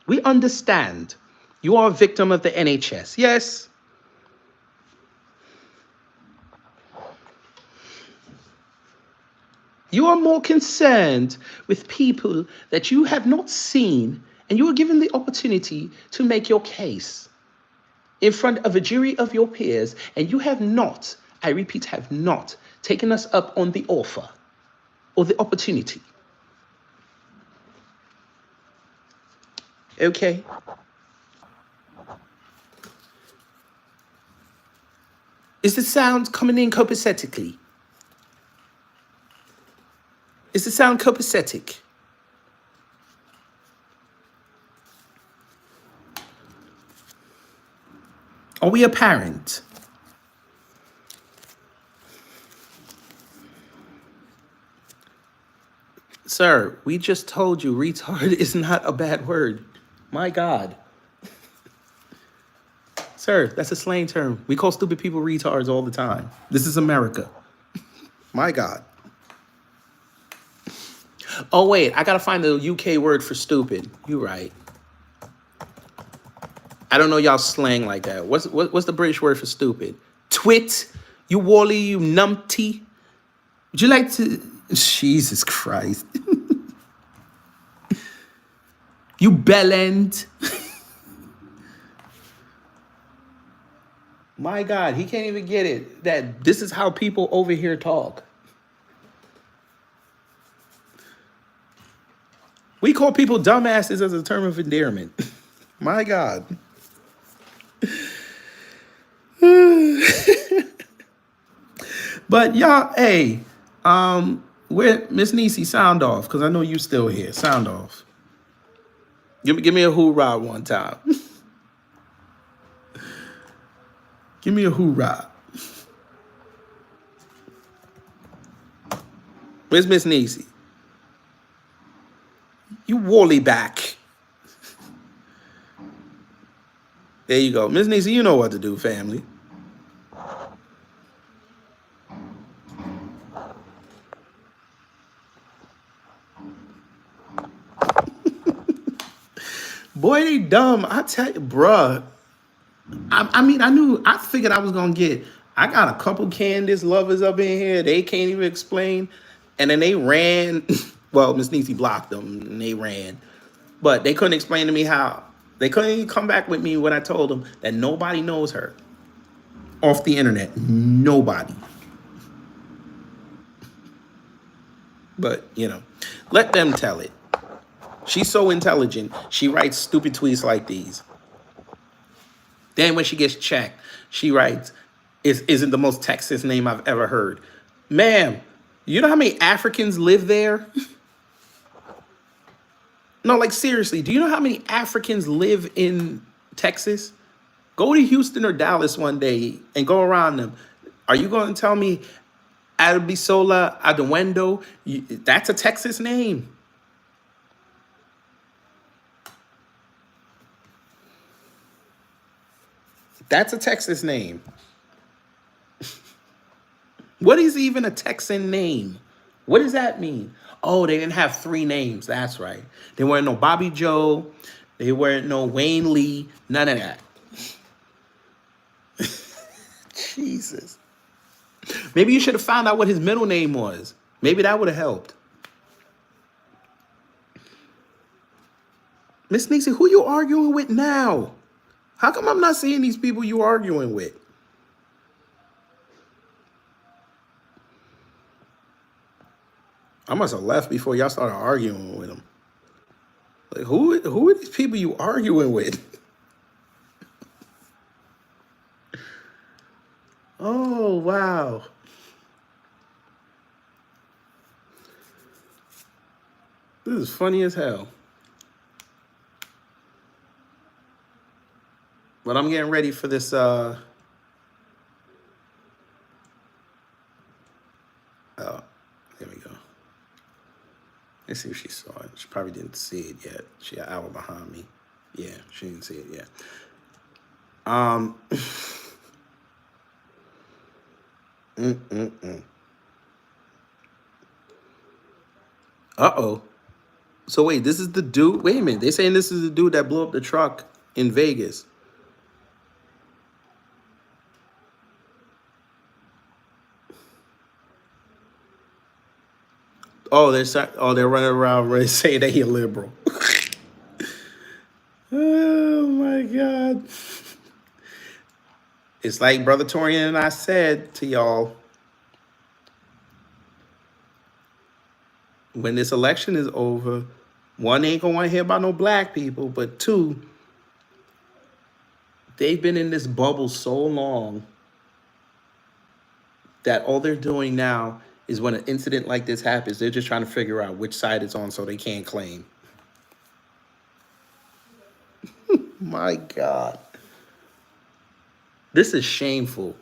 We understand you are a victim of the NHS. Yes. You are more concerned with people that you have not seen, and you are given the opportunity to make your case in front of a jury of your peers, and you have not, I repeat, have not taken us up on the offer or the opportunity. Okay? Is the sound coming in copacetically? Is the sound copacetic? Are we apparent? Sir, we just told you retard is not a bad word. My God. Sir, that's a slang term. We call stupid people retards all the time. This is America. My God. Oh, wait, I gotta find the UK word for stupid. You right. I don't know y'all slang like that. What's the British word for stupid? Twit? You wally, you numpty? Would you like to... Jesus Christ. You bellend? My God, he can't even get it. That this is how people over here talk. We call people dumbasses as a term of endearment. My God. But y'all, hey, where Miss Niecy, sound off, because I know you still here. Sound off. Give me a hoorah one time. Give me a hoorah. Where's Miss Niecy? You woolly back. There you go. Miss Niecy, you know what to do, family. Boy, they dumb. I tell you, bruh. I mean, I figured I was gonna get. I got a couple Candace lovers up in here. They can't even explain, and then they ran. Well, Miss Niecy blocked them, and they ran. But they couldn't explain to me how. They couldn't even come back with me when I told them that nobody knows her off the internet. Nobody. But let them tell it. She's so intelligent. She writes stupid tweets like these. Then when she gets checked, she writes, isn't the most Texas name I've ever heard. Ma'am, you know how many Africans live there? No, like seriously, do you know how many Africans live in Texas? Go to Houston or Dallas one day and go around them. Are you going to tell me Abisola Adewendo? That's a Texas name. That's a Texas name. What is even a Texan name? What does that mean? Oh, they didn't have 3 names. That's right. They weren't no Bobby Joe. They weren't no Wayne Lee. None of that. Jesus. Maybe you should have found out what his middle name was. Maybe that would have helped. Miss Niecy, who you arguing with now? How come I'm not seeing these people you arguing with? I must have left before y'all started arguing with them. Like, who are these people you arguing with? Oh, wow. This is funny as hell. But I'm getting ready for this, oh, there we go. Let's see if she saw it. She probably didn't see it yet. She an hour behind me. Yeah, she didn't see it yet. Uh-oh. So wait, this is the dude? Wait a minute. They're saying this is the dude that blew up the truck in Vegas. Oh, they're running around saying that he a liberal. Oh my God. It's like Brother Torian and I said to y'all, when this election is over, 1, they ain't gonna want to hear about no black people, but 2, they've been in this bubble so long that all they're doing now is when an incident like this happens, they're just trying to figure out which side it's on so they can't claim. My God. This is shameful.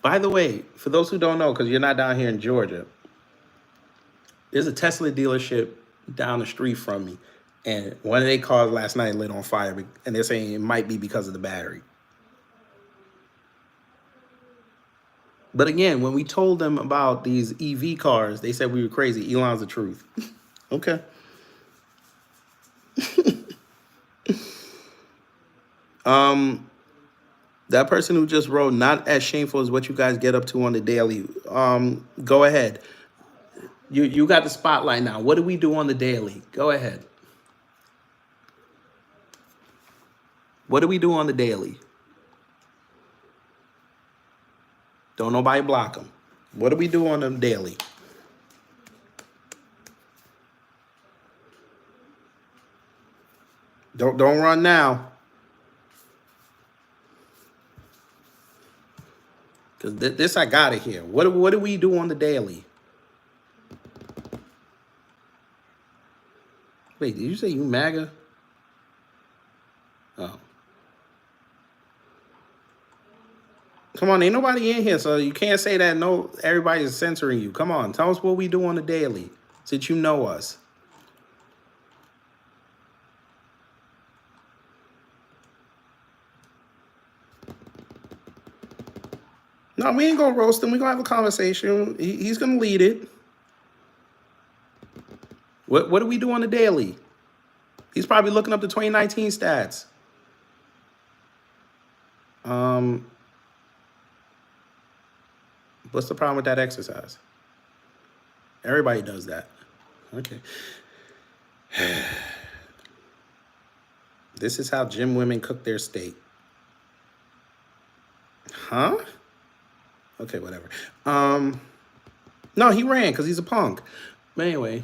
By the way, for those who don't know, because you're not down here in Georgia, there's a Tesla dealership down the street from me. And one of their cars last night lit on fire. And they're saying it might be because of the battery. But again, when we told them about these EV cars, they said we were crazy. Elon's the truth. Okay. That person who just wrote, not as shameful as what you guys get up to on the daily. Go ahead. You got the spotlight now. What do we do on the daily? Go ahead. What do we do on the daily? Don't nobody block them. What do we do on them daily? Don't run now. Because this I got it here. What do we do on the daily? Wait, did you say you MAGA? Oh. Come on, ain't nobody in here, so you can't say that no everybody is censoring you. Come on, tell us what we do on the daily, since you know us. No, we ain't gonna roast him. We gonna have a conversation. He's gonna lead it. What do we do on the daily? He's probably looking up the 2019 stats. Um, what's the problem with that exercise? Everybody does that. Okay. This is how gym women cook their steak. Huh? Okay, whatever. No, he ran because he's a punk. But anyway,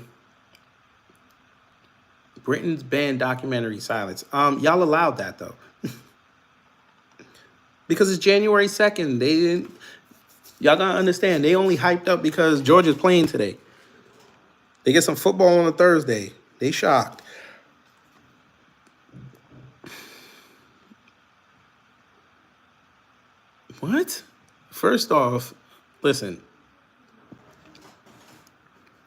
Britain's banned documentary silence. Y'all allowed that though. Because it's January 2nd. They didn't y'all gotta understand, they only hyped up because Georgia's playing today. They get some football on a Thursday. They shocked. What? First off, listen.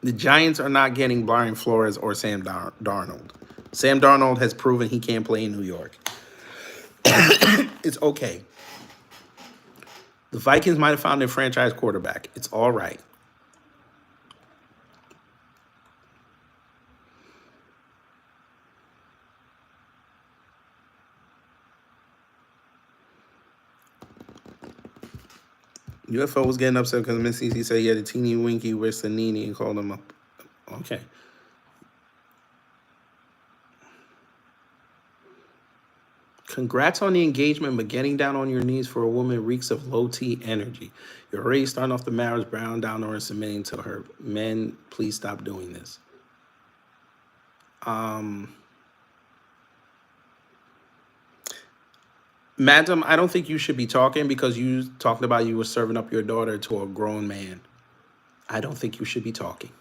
The Giants are not getting Brian Flores or Sam Darnold. Sam Darnold has proven he can't play in New York. It's okay. The Vikings might have found their franchise quarterback. It's all right. UFO was getting upset because Miss Cece said he had a teeny winky with Sanini and called him up. Okay. Congrats on the engagement, but getting down on your knees for a woman reeks of low T energy. You're already starting off the marriage brown down or submitting to her. Men, please stop doing this. Madam, I don't think you should be talking because you talked about you were serving up your daughter to a grown man. I don't think you should be talking.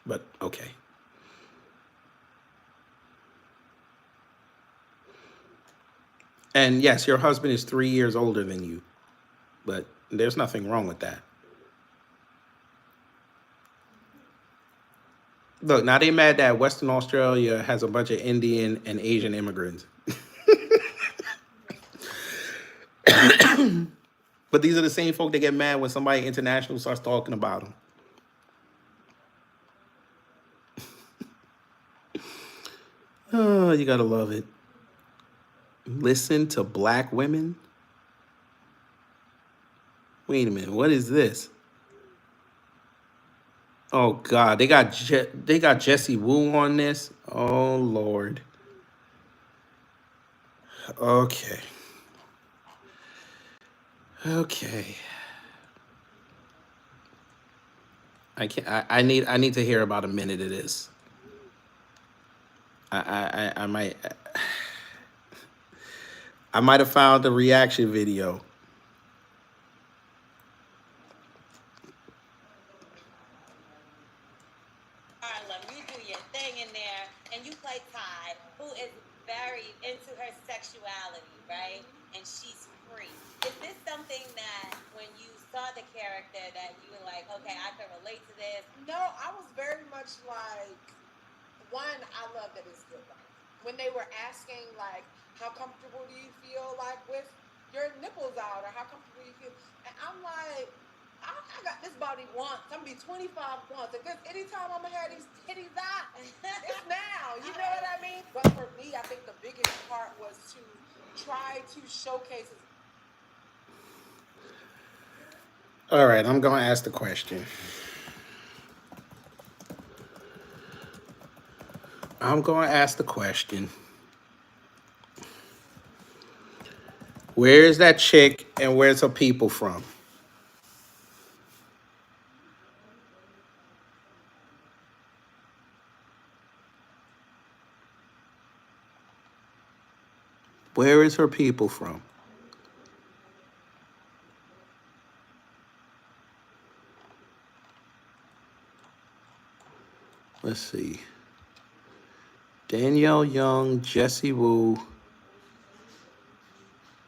But okay. And yes, your husband is 3 years older than you, but there's nothing wrong with that. Look, now they mad that Western Australia has a bunch of Indian and Asian immigrants. But these are the same folk that get mad when somebody international starts talking about them. Oh, you gotta love it. Listen to black women? Wait a minute, what is this? Oh God, they got Jesse Wu on this. Oh Lord. Okay. Okay. I can't. I need to hear about a minute of this. I might. I might have found a reaction video. Harlem, you do your thing in there, and you play Ty, who is very into her sexuality, right? And she's free. Is this something that when you saw the character that you were like, okay, I can relate to this? No, I was very much like, one, I love that it's good writing. When they were asking, like, how comfortable do you feel, like, with your nipples out, or how comfortable you feel? And I'm like, I got this body once. I'm gonna be 25 once. Because anytime I'm gonna have these titties out, it's now. You know what I mean? But for me, I think the biggest part was to try to showcase. All right, I'm gonna ask the question. I'm gonna ask the question. Where is that chick and where's her people from? Where is her people from? Let's see. Danielle Young, Jesse Wu.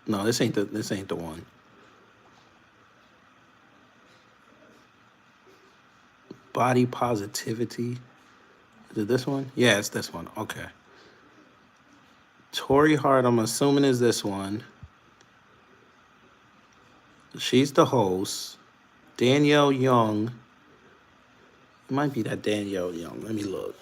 No, this ain't the one. Body positivity. Is it this one? Yeah, it's this one. Okay. Tori Hart, I'm assuming is this one. She's the host. Danielle Young. It might be that Danielle Young. Let me look.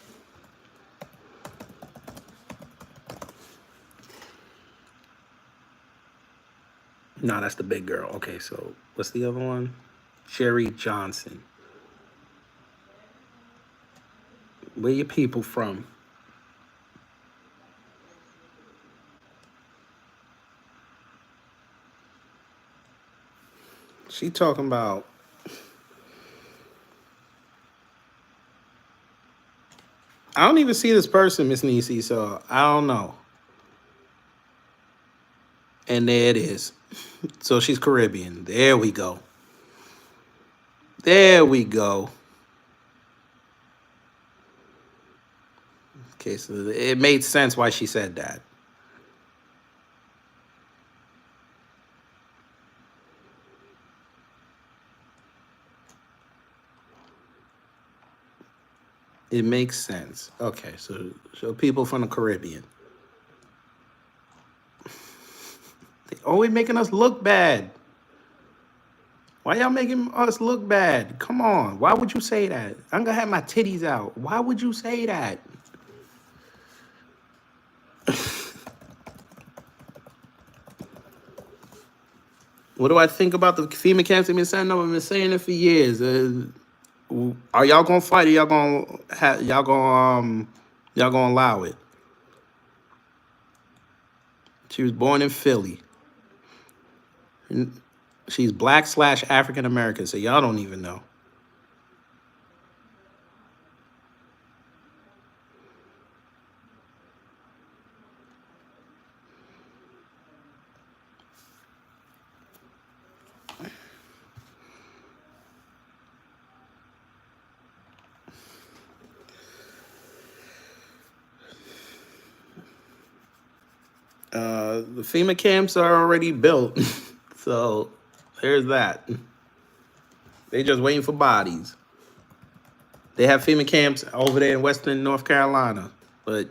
No, that's the big girl. Okay, so what's the other one? Sherry Johnson. Where your people from? She talking about. I don't even see this person, Miss Nisi, so I don't know. And there it is. So she's Caribbean. There we go. There we go. Okay, so it made sense why she said that. It makes sense. Okay, so people from the Caribbean. They always making us look bad. Why y'all making us look bad? Come on. Why would you say that? I'm gonna have my titties out. Why would you say that? What do I think about the FEMA camps they've been setting up? I've been saying it for years. Are y'all gonna fight? Or y'all gonna allow it? She was born in Philly. She's black/African American, so y'all don't even know. The FEMA camps are already built, so there's that. They just waiting for bodies. They have FEMA camps over there in Western North Carolina, but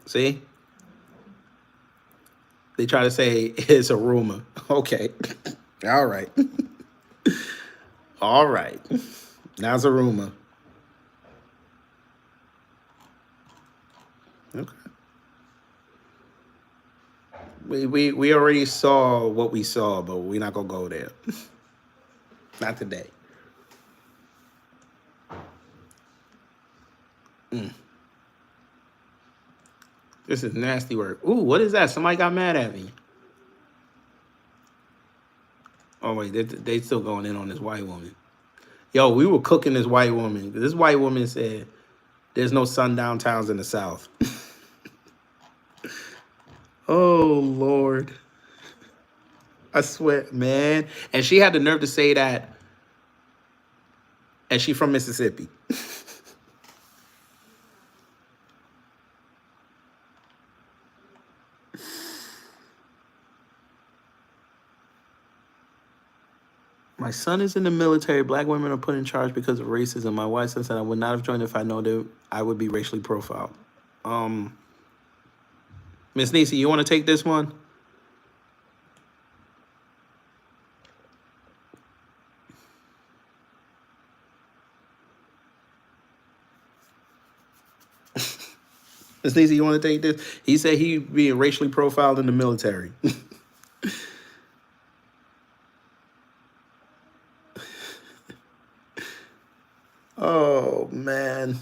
see, they try to say it's a rumor. Okay, all right, all right. Now it's a rumor. Okay. We already saw what we saw, but we're not gonna go there. Not today. This is nasty work. Ooh, what is that? Somebody got mad at me. Oh wait, they still going in on this white woman. Yo, we were cooking this white woman. This white woman said, "There's no sundown towns in the South." Oh Lord, I swear, man. And she had the nerve to say that, and she from Mississippi. My son is in the military. Black women are put in charge because of racism. My wife said I would not have joined if I know that I would be racially profiled. Miss Nisi, you want to take this one? Miss Nisi, you want to take this? He said he being racially profiled in the military. Oh man.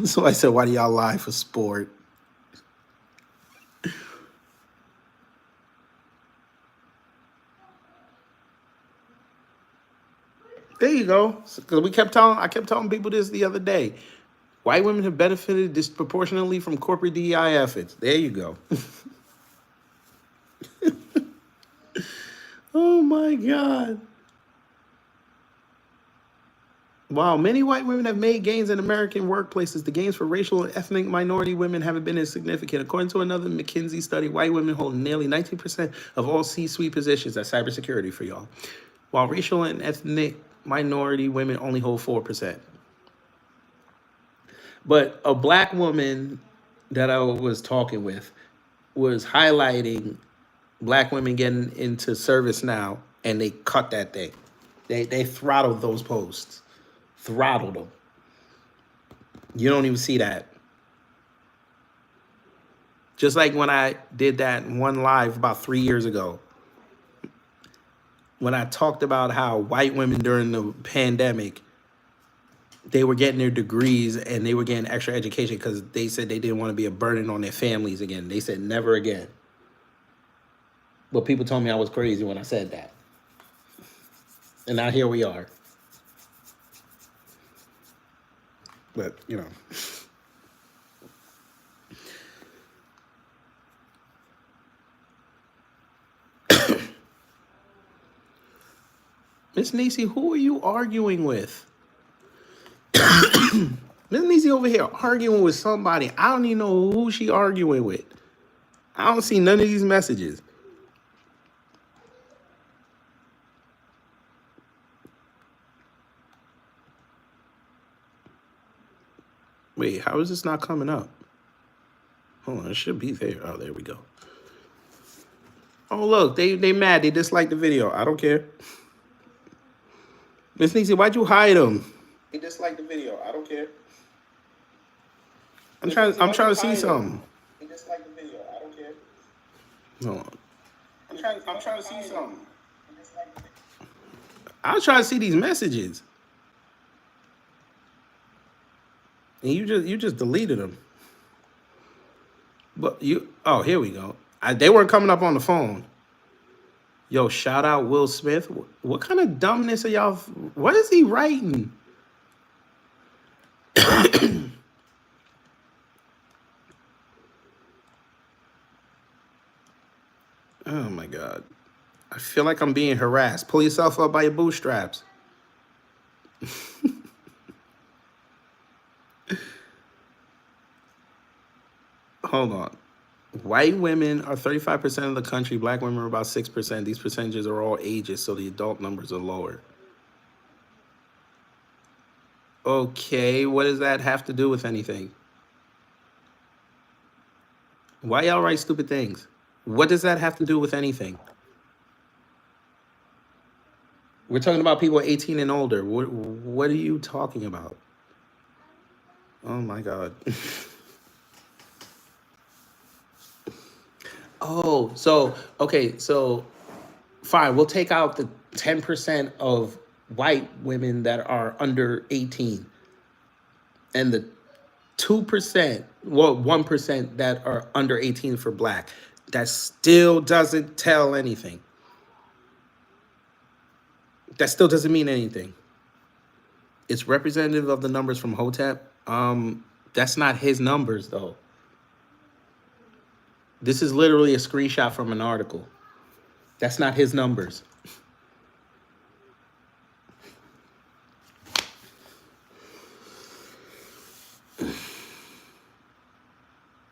So I said, why do y'all lie for sport? There you go. Because I kept telling people this the other day. White women have benefited disproportionately from corporate DEI efforts. There you go. Oh my God. While many white women have made gains in American workplaces, the gains for racial and ethnic minority women haven't been as significant. According to another McKinsey study, white women hold nearly 19% of all C-suite positions. That's cybersecurity for y'all. While racial and ethnic minority women only hold 4%. But a black woman that I was talking with was highlighting black women getting into service now, and they cut that thing. They throttled those posts. Throttled them. You don't even see that. Just like when I did that one live about 3 years ago, when I talked about how white women during the pandemic, they were getting their degrees and they were getting extra education because they said they didn't want to be a burden on their families again. They said never again. But people told me I was crazy when I said that. And now here we are. But, you know. Miss Niecy, who are you arguing with? Miss Niecy over here arguing with somebody. I don't even know who she arguing with. I don't see none of these messages. Wait, how is this not coming up? Hold on, it should be there. Oh, there we go. Oh, look, they mad. They dislike the video. I don't care. Miss Niecy, why'd you hide them? They dislike the video. I don't care. I'm trying to see something. They dislike the video. I don't care. Hold on. I'm trying to see something. I was trying to see these messages. And you just deleted them. But oh, here we go. They weren't coming up on the phone. Yo, shout out Will Smith. What kind of dumbness are y'all? What is he writing? Oh my God. I feel like I'm being harassed. Pull yourself up by your bootstraps. Hold on. White women are 35% of the country. Black women are about 6%. These percentages are all ages, so the adult numbers are lower. Okay, what does that have to do with anything? Why y'all write stupid things? What does that have to do with anything? We're talking about people 18 and older. What are you talking about? Oh my God. Oh, so, okay, so fine, we'll take out the 10% of white women that are under 18 and the 2%, well, 1% that are under 18 for black. That still doesn't tell anything. That still doesn't mean anything. It's representative of the numbers from Hotep. That's not his numbers, though. This is literally a screenshot from an article. That's not his numbers.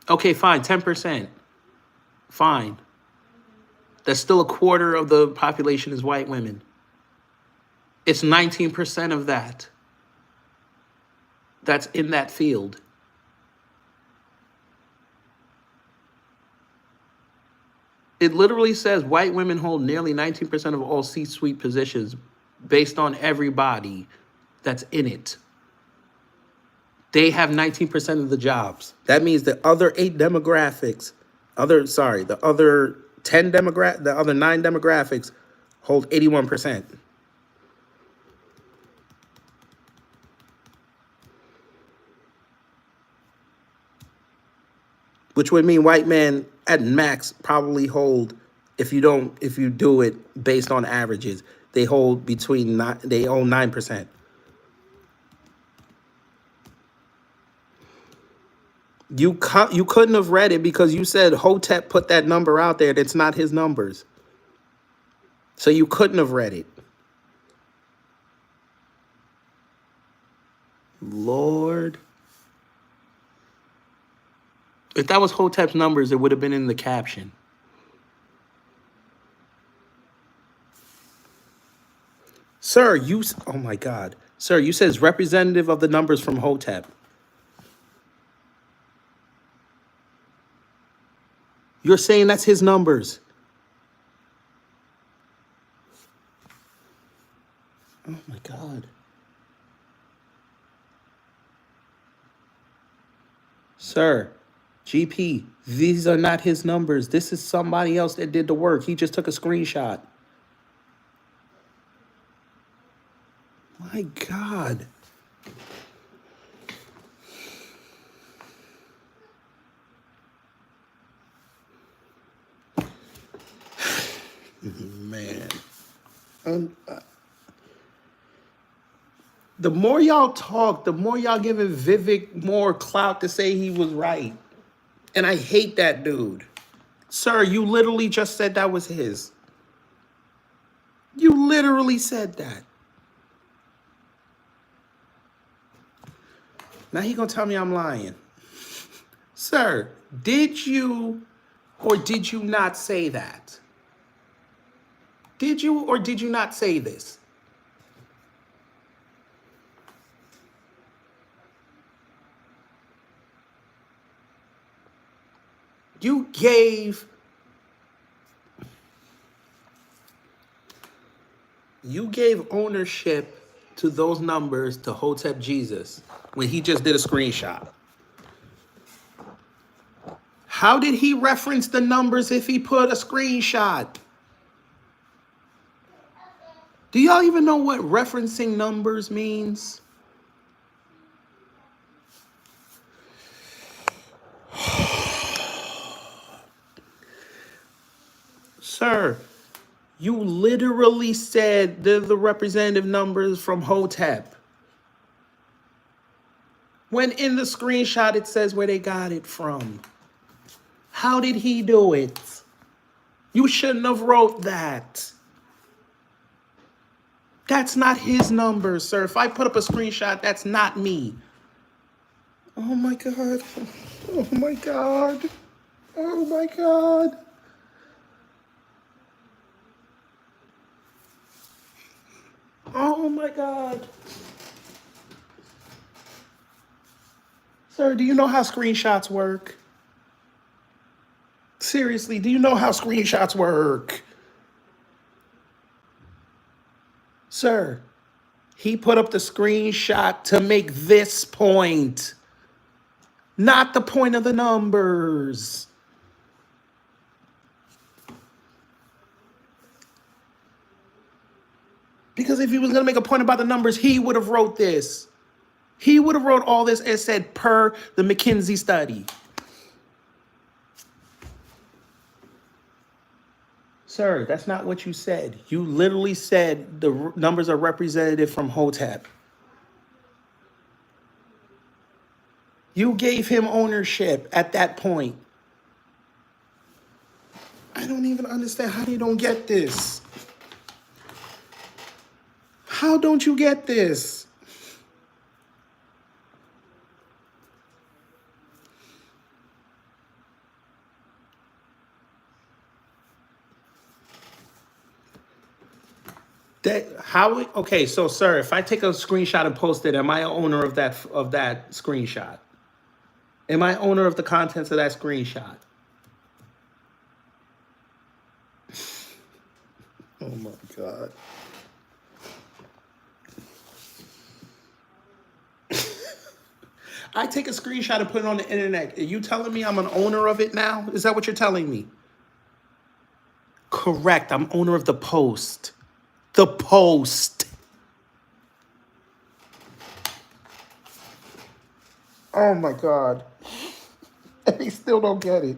Okay, fine, 10%. Fine. That's still a quarter of the population is white women. It's 19% of that. That's in that field. It literally says white women hold nearly 19% of all C-suite positions based on everybody that's in it. They have 19% of the jobs. That means the other 8 demographics, the other 9 demographics hold 81%. Which would mean white men at max probably hold, if you do it based on averages, they hold they own 9%. You couldn't have read it because you said Hotep put that number out there. That's not his numbers. So you couldn't have read it. Lord. If that was Hotep's numbers, it would have been in the caption. Sir, oh my God. Sir, you says representative of the numbers from Hotep. You're saying that's his numbers. Oh my God. Sir, GP, these are not his numbers. This is somebody else that did the work. He just took a screenshot. My God. Man. The more y'all talk, the more y'all giving Vivek more clout to say he was right. And I hate that dude. Sir, you literally just said that was his. You literally said that. Now he gonna tell me I'm lying. Sir, did you or did you not say that? Did you or did you not say this? You gave ownership to those numbers to Hotep Jesus when he just did a screenshot. How did he reference the numbers if he put a screenshot? Do y'all even know what referencing numbers means? Sir, you literally said they're the representative numbers from Hotep. When in the screenshot it says where they got it from. How did he do it? You shouldn't have wrote that. That's not his number, sir. If I put up a screenshot, that's not me. Oh my God. Oh my God. Oh my God. Oh my God. Sir, do you know how screenshots work? Seriously, do you know how screenshots work? Sir, he put up the screenshot to make this point, not the point of the numbers. Because if he was going to make a point about the numbers, he would have wrote this. He would have wrote all this and said per the McKinsey study. Sir, that's not what you said. You literally said the numbers are representative from Hotep. You gave him ownership at that point. I don't even understand how they don't get this. How don't you get this? Okay, so sir, if I take a screenshot and post it, am I an owner of that screenshot? Am I owner of the contents of that screenshot? Oh my God. I take a screenshot and put it on the internet. Are you telling me I'm an owner of it now? Is that what you're telling me? Correct. I'm owner of the post. The post. Oh my God. And they still don't get it.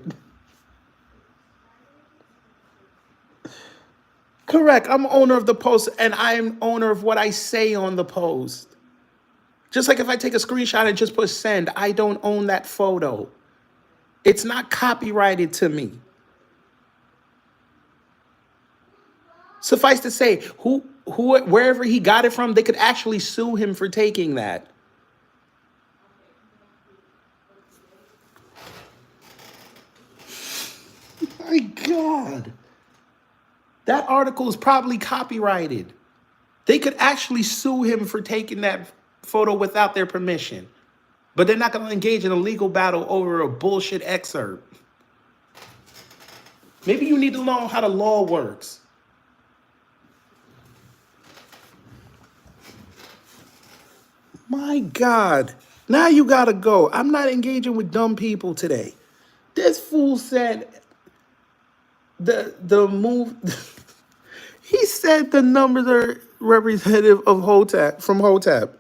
Correct. I'm owner of the post and I'm owner of what I say on the post. Just like if I take a screenshot and just push send, I don't own that photo. It's not copyrighted to me. Suffice to say, wherever he got it from, they could actually sue him for taking that. My God. That article is probably copyrighted. They could actually sue him for taking that photo without their permission. But they're not going to engage in a legal battle over a bullshit excerpt. Maybe you need to know how the law works. My God. Now you got to go. I'm not engaging with dumb people today. This fool said the move. He said the numbers are representative of Hotep from Hotep.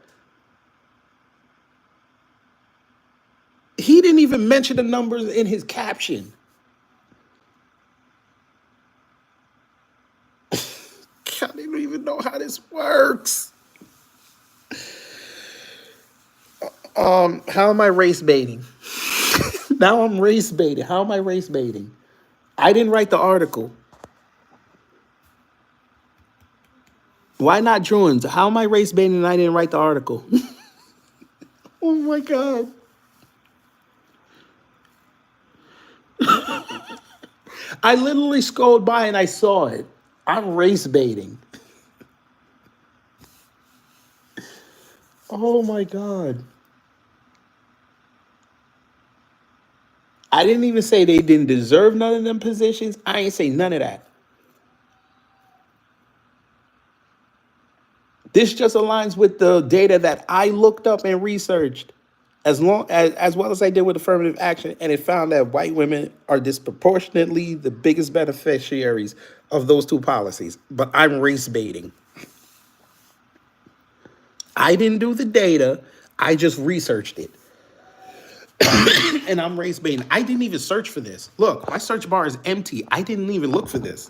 He didn't even mention the numbers in his caption. I don't even know how this works. How am I race baiting? Now I'm race baiting. How am I race baiting? I didn't write the article. Why not Druins? How am I race baiting and I didn't write the article? Oh my God. I literally scrolled by and I saw it. I'm race baiting. Oh my God. I didn't even say they didn't deserve none of them positions. I ain't say none of that. This just aligns with the data that I looked up and researched, as well as I did with affirmative action, and it found that white women are disproportionately the biggest beneficiaries of those two policies. But I'm race baiting. I didn't do the data. I just researched it. And I'm race baiting. I didn't even search for this. Look, my search bar is empty. I didn't even look for this.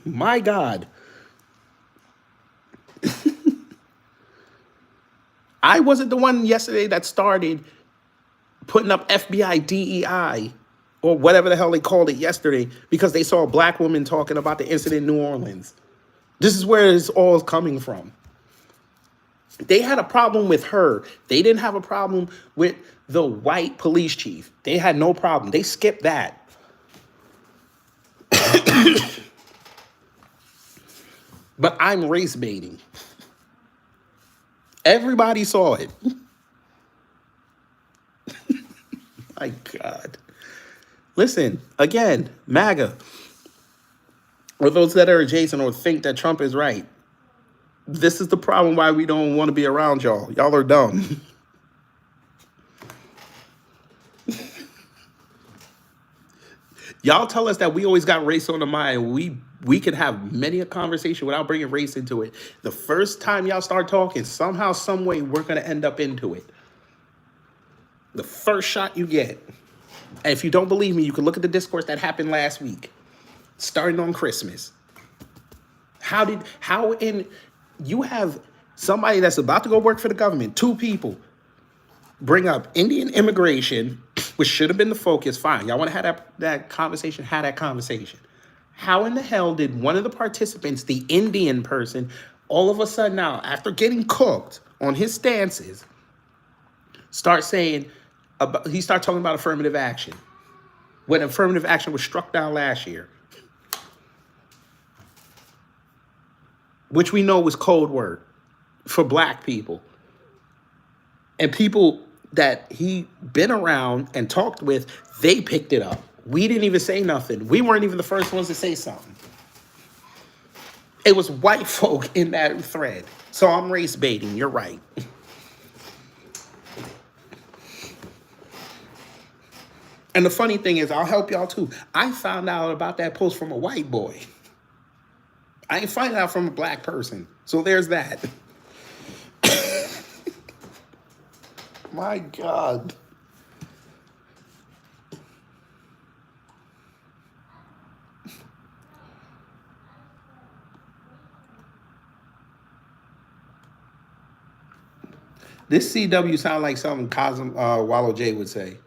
My God. I wasn't the one yesterday that started putting up FBI DEI or whatever the hell they called it yesterday because they saw a black woman talking about the incident in New Orleans. This is where it's all coming from. They had a problem with her. They didn't have a problem with the white police chief. They had no problem. They skipped that. But I'm race baiting. Everybody saw it. My God. Listen, again, MAGA, or those that are adjacent or think that Trump is right. This is the problem why we don't want to be around y'all. Y'all are dumb. Y'all tell us that we always got race on the mind. We can have many a conversation without bringing race into it. The first time y'all start talking, somehow, some way, we're going to end up into it. The first shot you get. And if you don't believe me, you can look at the discourse that happened last week, starting on Christmas. You have somebody that's about to go work for the government, two people, bring up Indian immigration, which should have been the focus. Fine. Y'all want to have that conversation? Have that conversation. How in the hell did one of the participants, the Indian person, all of a sudden now, after getting cooked on his stances, start saying, he started talking about affirmative action, when affirmative action was struck down last year, which we know was code word for black people. And people that he been around and talked with, they picked it up. We didn't even say nothing. We weren't even the first ones to say something. It was white folk in that thread. So I'm race baiting. You're right. And the funny thing is, I'll help y'all too. I found out about that post from a white boy. I ain't find out from a black person. So there's that. My God. This CW sound like something Cosm Wallow J would say.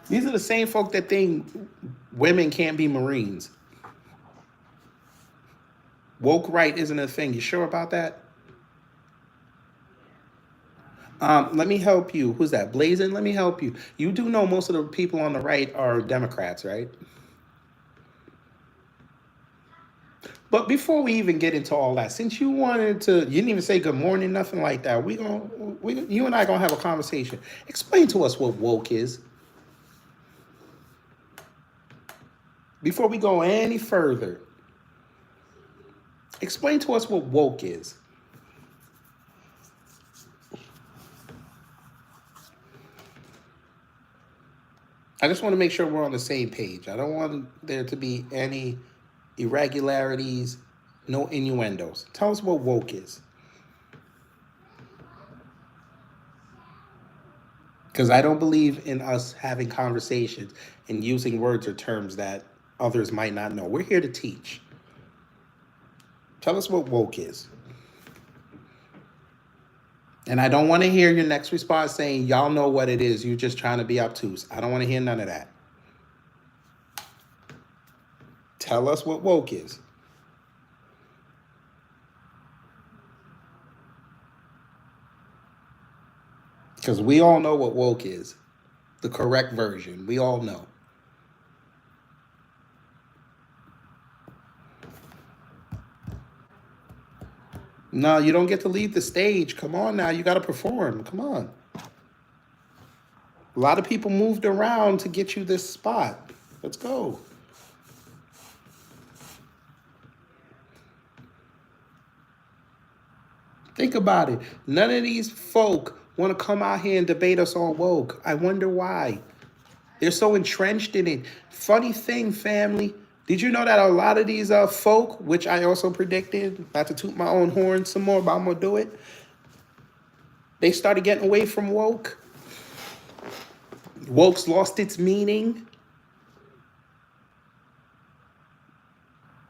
These are the same folk that think women can't be Marines. Woke right isn't a thing. You sure about that? Let me help you. Who's that? Blazing? Let me help you. You do know most of the people on the right are Democrats, right? But before we even get into all that, since you wanted to, you didn't even say good morning, nothing like that. You and I gonna have a conversation. Explain to us what woke is before we go any further. Explain to us what woke is. I just want to make sure we're on the same page. I don't want there to be any irregularities, no innuendos. Tell us what woke is. Because I don't believe in us having conversations and using words or terms that others might not know. We're here to teach. Tell us what woke is. And I don't want to hear your next response saying, y'all know what it is. You're just trying to be obtuse. I don't want to hear none of that. Tell us what woke is. Because we all know what woke is. The correct version. We all know. No, you don't get to leave the stage. Come on now. You got to perform. Come on. A lot of people moved around to get you this spot. Let's go. Think about it. None of these folk want to come out here and debate us on woke. I wonder why. They're so entrenched in it. Funny thing, family. Did you know that a lot of these folk, which I also predicted, not to toot my own horn some more, but I'm going to do it. They started getting away from woke. Woke's lost its meaning.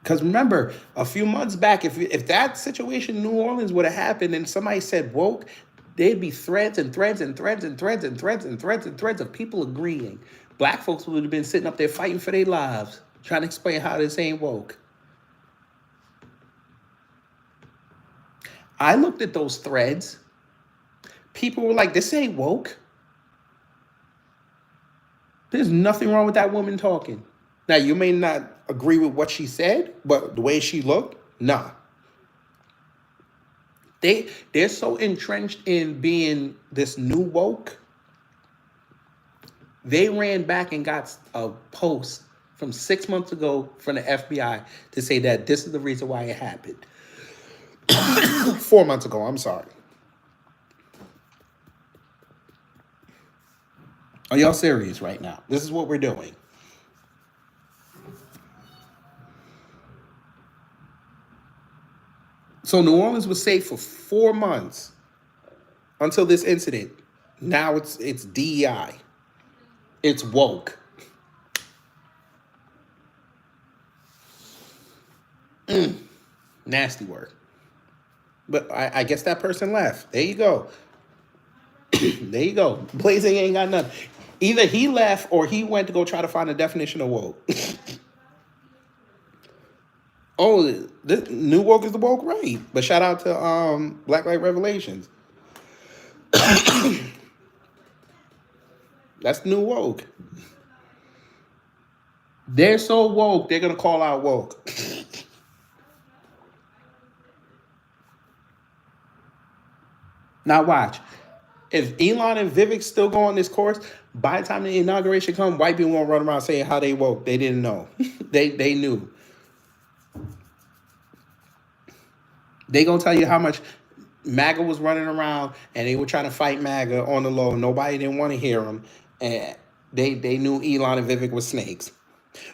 Because remember, a few months back, if that situation in New Orleans would have happened and somebody said woke, there'd be threads and threads and threads and threads and threads and threads and threads of people agreeing. Black folks would have been sitting up there fighting for their lives, trying to explain how this ain't woke. I looked at those threads. People were like, this ain't woke. There's nothing wrong with that woman talking. Now, you may not agree with what she said, but the way she looked, nah. They're so entrenched in being this new woke. They ran back and got a post from 6 months ago from the FBI to say that this is the reason why it happened. 4 months ago, I'm sorry. Are y'all serious right now? This is what we're doing. So New Orleans was safe for 4 months until this incident. Now it's DEI. It's woke. Nasty word. But I guess that person left. There you go. There you go. Blazing ain't got nothing. Either he left or he went to go try to find a definition of woke. Oh, this new woke is the woke, right? But shout out to Black Light Revelations. That's new woke. They're so woke, they're gonna call out woke. Now watch. If Elon and Vivek still go on this course, by the time the inauguration comes, white people won't run around saying how they woke. They didn't know. They knew. They gonna tell you how much MAGA was running around and they were trying to fight MAGA on the low. Nobody didn't want to hear them. And they knew Elon and Vivek were snakes.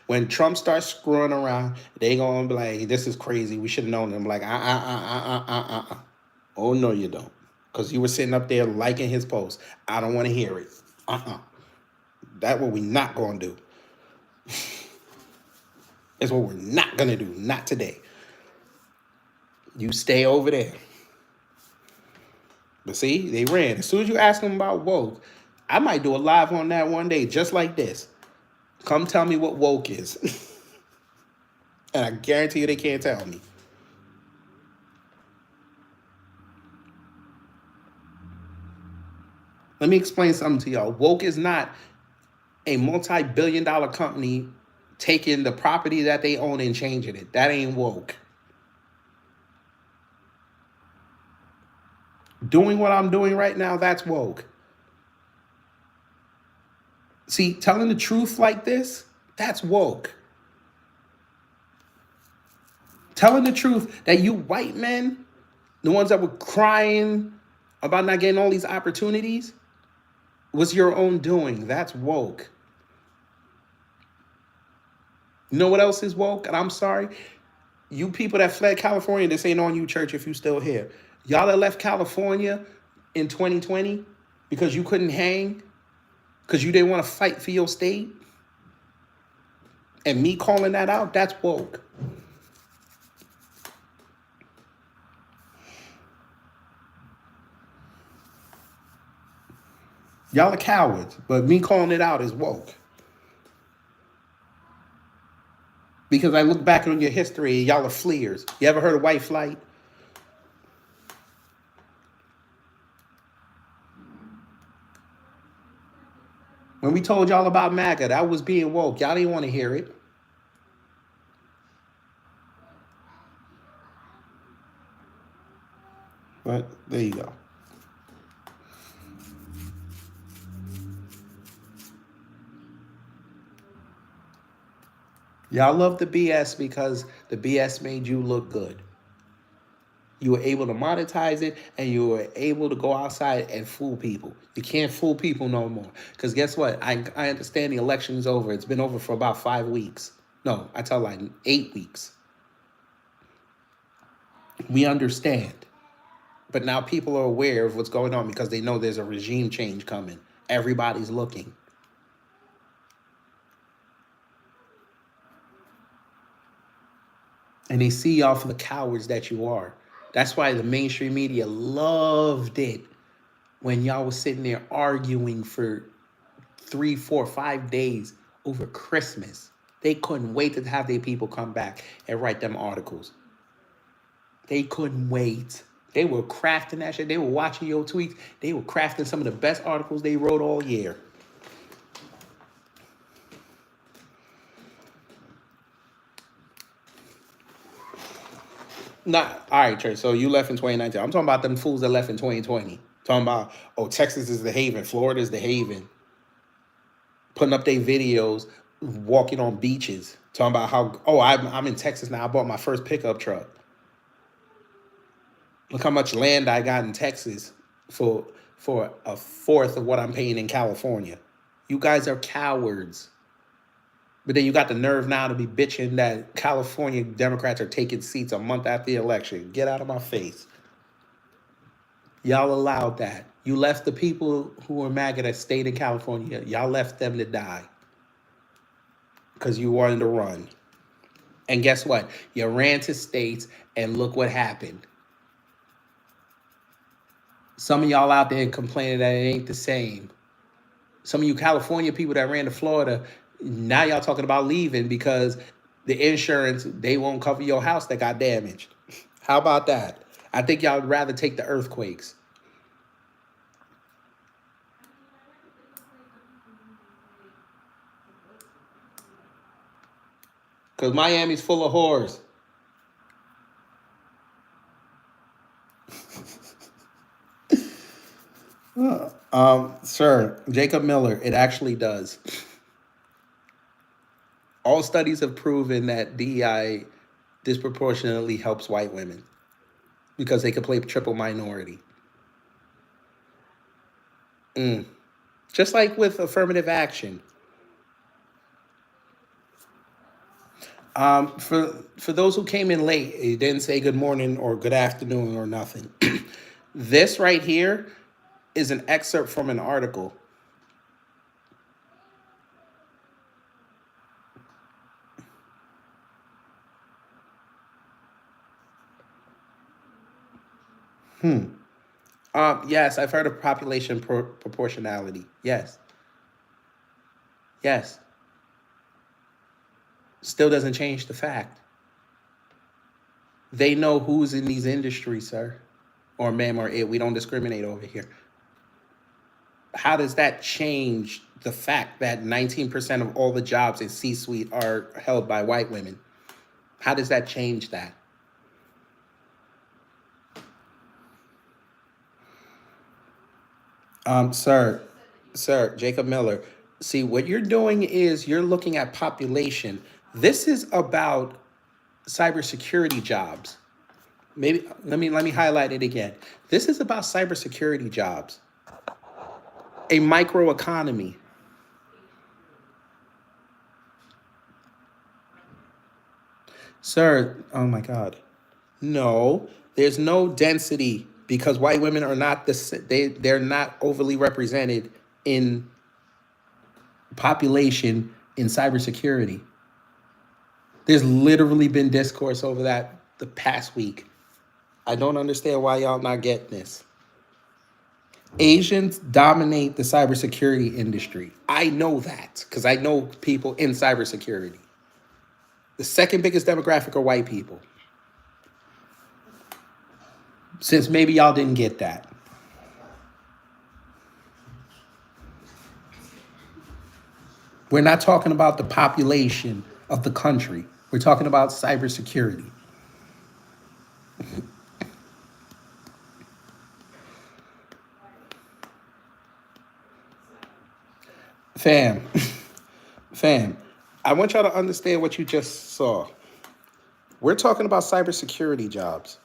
When Trump starts screwing around, they gonna be like, this is crazy. We should have known them. Like, Oh, no, you don't. Because you were sitting up there liking his post. I don't want to hear it. That's what we not going to do. It's what we're not going to do. Not today. You stay over there. But see, they ran. As soon as you ask them about woke, I might do a live on that one day, just like this. Come tell me what woke is. And I guarantee you they can't tell me. Let me explain something to y'all. Woke is not a multi-billion-dollar company taking the property that they own and changing it. That ain't woke. Doing what I'm doing right now, that's woke. See, telling the truth like this, that's woke. Telling the truth that you white men, the ones that were crying about not getting all these opportunities, was your own doing. That's woke. You know what else is woke? And I'm sorry, you people that fled California, this ain't on you, church, if you still here. Y'all that left California in 2020 because you couldn't hang, because you didn't want to fight for your state, and me calling that out, that's woke. Y'all are cowards, but me calling it out is woke. Because I look back on your history, y'all are fleers. You ever heard of white flight? When we told y'all about MAGA, that was being woke. Y'all didn't want to hear it. But there you go. Y'all love the BS because the BS made you look good. You were able to monetize it, and you were able to go outside and fool people. You can't fool people no more. Because guess what? I understand the election is over. It's been over for about 5 weeks. No, I tell like 8 weeks. We understand. But now people are aware of what's going on because they know there's a regime change coming. Everybody's looking. And they see y'all for the cowards that you are. That's why the mainstream media loved it when y'all was sitting there arguing for 3, 4, 5 days over Christmas. They couldn't wait to have their people come back and write them articles. They couldn't wait. They were crafting that shit. They were watching your tweets. They were crafting some of the best articles they wrote all year. Not all right, Trey. So you left in 2019. I'm talking about them fools that left in 2020. Talking about, oh, Texas is the haven, Florida is the haven. Putting up their videos, walking on beaches. Talking about how, oh, I'm in Texas now. I bought my first pickup truck. Look how much land I got in Texas for a fourth of what I'm paying in California. You guys are cowards. But then you got the nerve now to be bitching that California Democrats are taking seats a month after the election. Get out of my face. Y'all allowed that. You left the people who were MAGA that stayed in California. Y'all left them to die because you wanted to run. And guess what? You ran to states, and look what happened. Some of y'all out there complaining that it ain't the same. Some of you California people that ran to Florida, now y'all talking about leaving because the insurance, they won't cover your house that got damaged. How about that? I think y'all would rather take the earthquakes. Because Miami's full of whores. Sir, Jacob Miller, it actually does. All studies have proven that DEI disproportionately helps white women because they can play triple minority. Just like with affirmative action. For those who came in late, it didn't say good morning or good afternoon or nothing. This right here is an excerpt from an article. Yes, I've heard of population proportionality. Yes. Yes. Still doesn't change the fact. They know who's in these industries, sir. Or ma'am or it. We don't discriminate over here. how does that change the fact that 19% of all the jobs in C-suite are held by white women? How does that change that? Sir, Jacob Miller. See, what you're doing is you're looking at population. This is about cybersecurity jobs. Maybe let me highlight it again. This is about cybersecurity jobs, a microeconomy. Sir, oh my God. No, there's no density because white women are not they're not overly represented in population in cybersecurity. There's literally been discourse over that the past week. I don't understand why y'all not getting this. Asians dominate the cybersecurity industry. I know that because I know people in cybersecurity. The second biggest demographic are white people. Since maybe y'all didn't get that. We're not talking about the population of the country. We're talking about cybersecurity. Fam, fam, I want y'all to understand what you just saw. We're talking about cybersecurity jobs.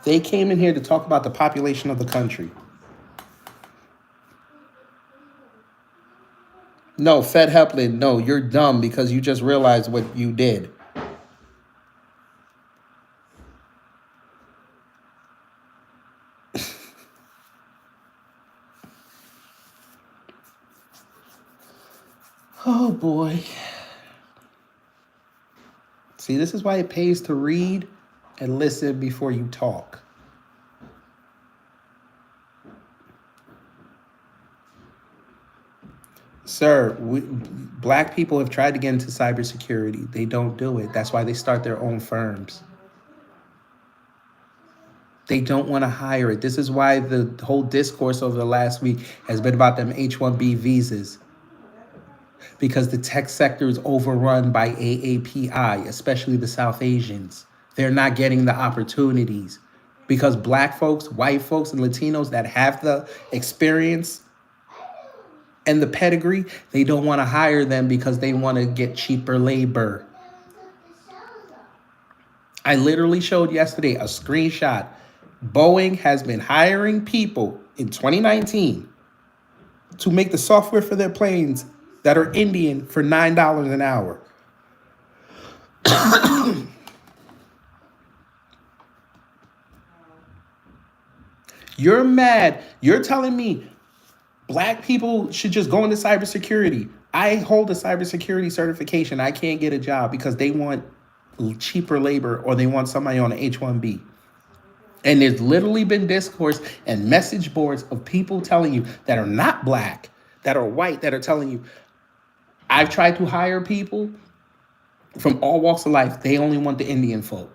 They came in here to talk about the population of the country. No, Fed Heplin, no, you're dumb because you just realized what you did. Oh boy. See, this is why it pays to read and listen before you talk. Sir, black people have tried to get into cybersecurity. They don't do it. That's why they start their own firms. They don't want to hire it. This is why the whole discourse over the last week has been about them H-1B visas. Because the tech sector is overrun by AAPI, especially the South Asians. They're not getting the opportunities. Because black folks, white folks, and Latinos that have the experience and the pedigree, they don't want to hire them because they want to get cheaper labor. I literally showed yesterday a screenshot. Boeing has been hiring people in 2019 to make the software for their planes that are Indian for $9 an hour. You're mad. You're telling me black people should just go into cybersecurity. I hold a cybersecurity certification. I can't get a job because they want cheaper labor or they want somebody on an H-1B. And there's literally been discourse and message boards of people telling you that are not black, that are white, that are telling you, I've tried to hire people from all walks of life. They only want the Indian folk.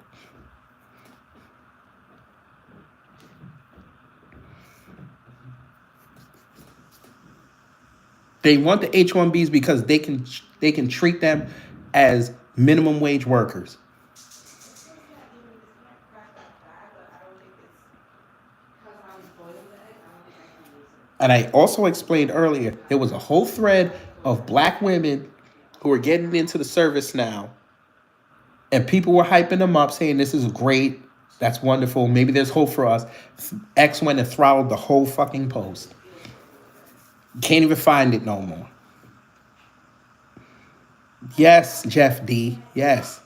They want the H-1Bs because they can treat them as minimum wage workers. And I also explained earlier, there was a whole thread of black women who were getting into the service now. And people were hyping them up, saying this is great. That's wonderful. Maybe there's hope for us. X went and throttled the whole fucking post. Can't even find it no more. Yes, Jeff D. Yes.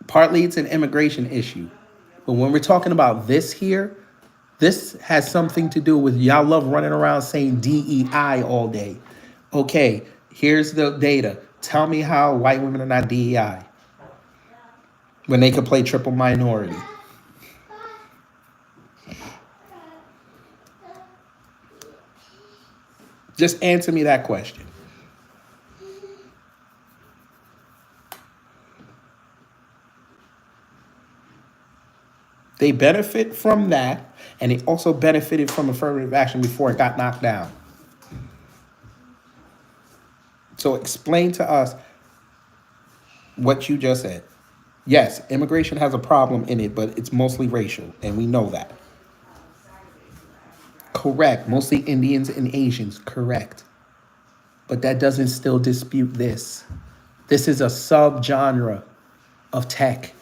Partly it's an immigration issue. But when we're talking about this here, this has something to do with y'all love running around saying DEI all day. Okay, here's the data. Tell me how white women are not DEI when they could play triple minority. Just answer me that question. They benefit from that. And it also benefited from affirmative action before it got knocked down. So explain to us what you just said. Yes, immigration has a problem in it, but it's mostly racial, and we know that. Correct. Mostly Indians and Asians. Correct. But that doesn't still dispute this. This is a subgenre of tech.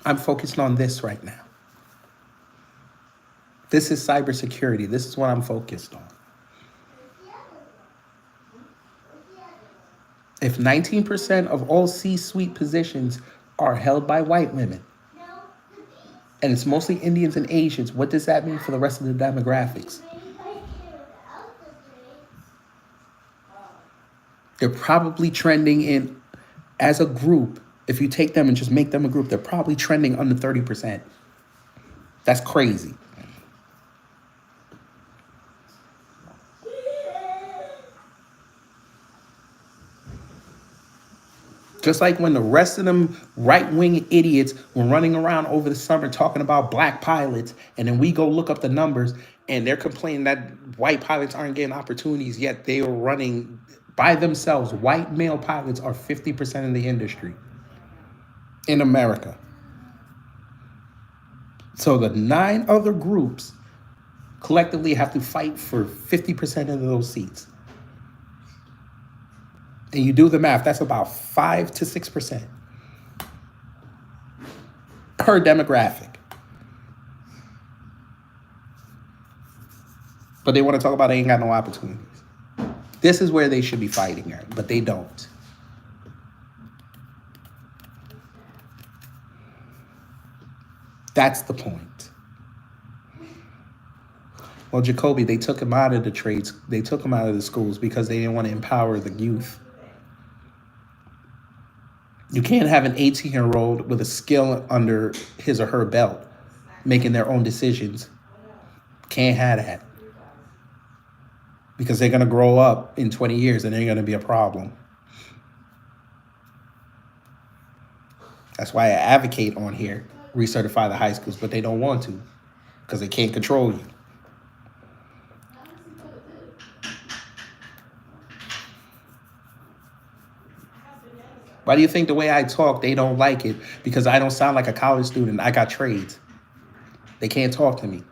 I'm focused on this right now. This is cybersecurity. This is what I'm focused on. If 19% of all C-suite positions are held by white women, and it's mostly Indians and Asians, what does that mean for the rest of the demographics? They're probably trending in, as a group, if you take them and just make them a group, they're probably trending under 30%. That's crazy. Just like when the rest of them right-wing idiots were running around over the summer talking about black pilots, and then we go look up the numbers, and they're complaining that white pilots aren't getting opportunities, yet they are running by themselves. White male pilots are 50% of the industry in America. So the 9 other groups collectively have to fight for 50% of those seats. And you do the math, that's about 5 to 6% per demographic. But they want to talk about they ain't got no opportunities. This is where they should be fighting at, but they don't. That's the point. Well, Jacoby, they took him out of the trades. They took him out of the schools because they didn't want to empower the youth. You can't have an 18-year-old with a skill under his or her belt making their own decisions. Can't have that. Because they're going to grow up in 20 years and they're going to be a problem. That's why I advocate on here, recertify the high schools, but they don't want to because they can't control you. Why do you think the way I talk, they don't like it? Because I don't sound like a college student. I got trades. They can't talk to me.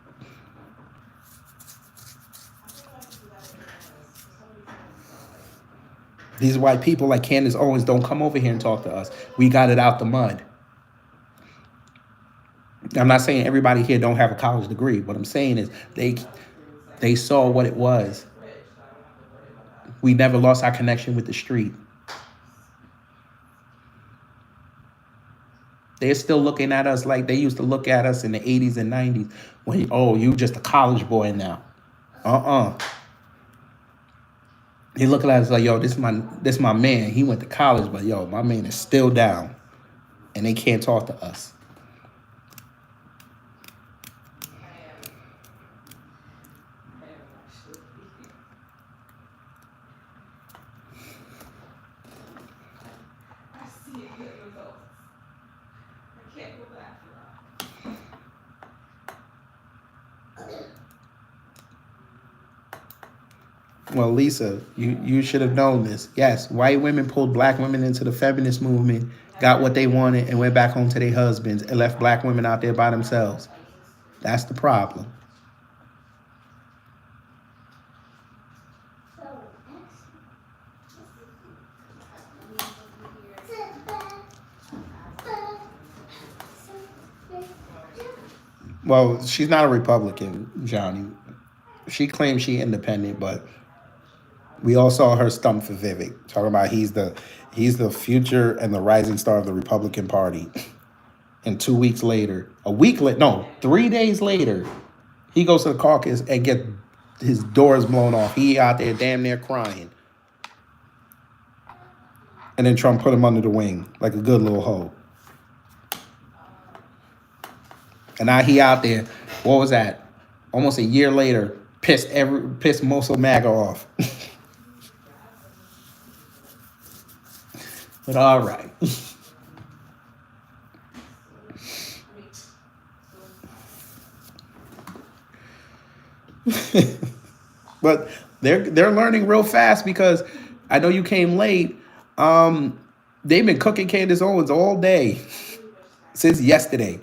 These white people like Candace Owens don't come over here and talk to us. We got it out the mud. I'm not saying everybody here don't have a college degree. What I'm saying is they saw what it was. We never lost our connection with the street. They're still looking at us like they used to look at us in the 80s and 90s when, oh, you just a college boy now. They looking at us like, yo, this my man. He went to college, but yo, my man is still down. And they can't talk to us. Well, Lisa, you should have known this. Yes, white women pulled black women into the feminist movement, got what they wanted, and went back home to their husbands and left black women out there by themselves. That's the problem. Well, she's not a Republican, Johnny. She claims she's independent, but we all saw her stump for Vivek, talking about he's the future and the rising star of the Republican Party. And 2 weeks later, 3 days later, he goes to the caucus and get his doors blown off. He out there damn near crying. And then Trump put him under the wing like a good little hoe. And now he out there, what was that? Almost a year later, pissed most of MAGA off. But all right. But they're learning real fast because I know you came late. They've been cooking Candace Owens all day since yesterday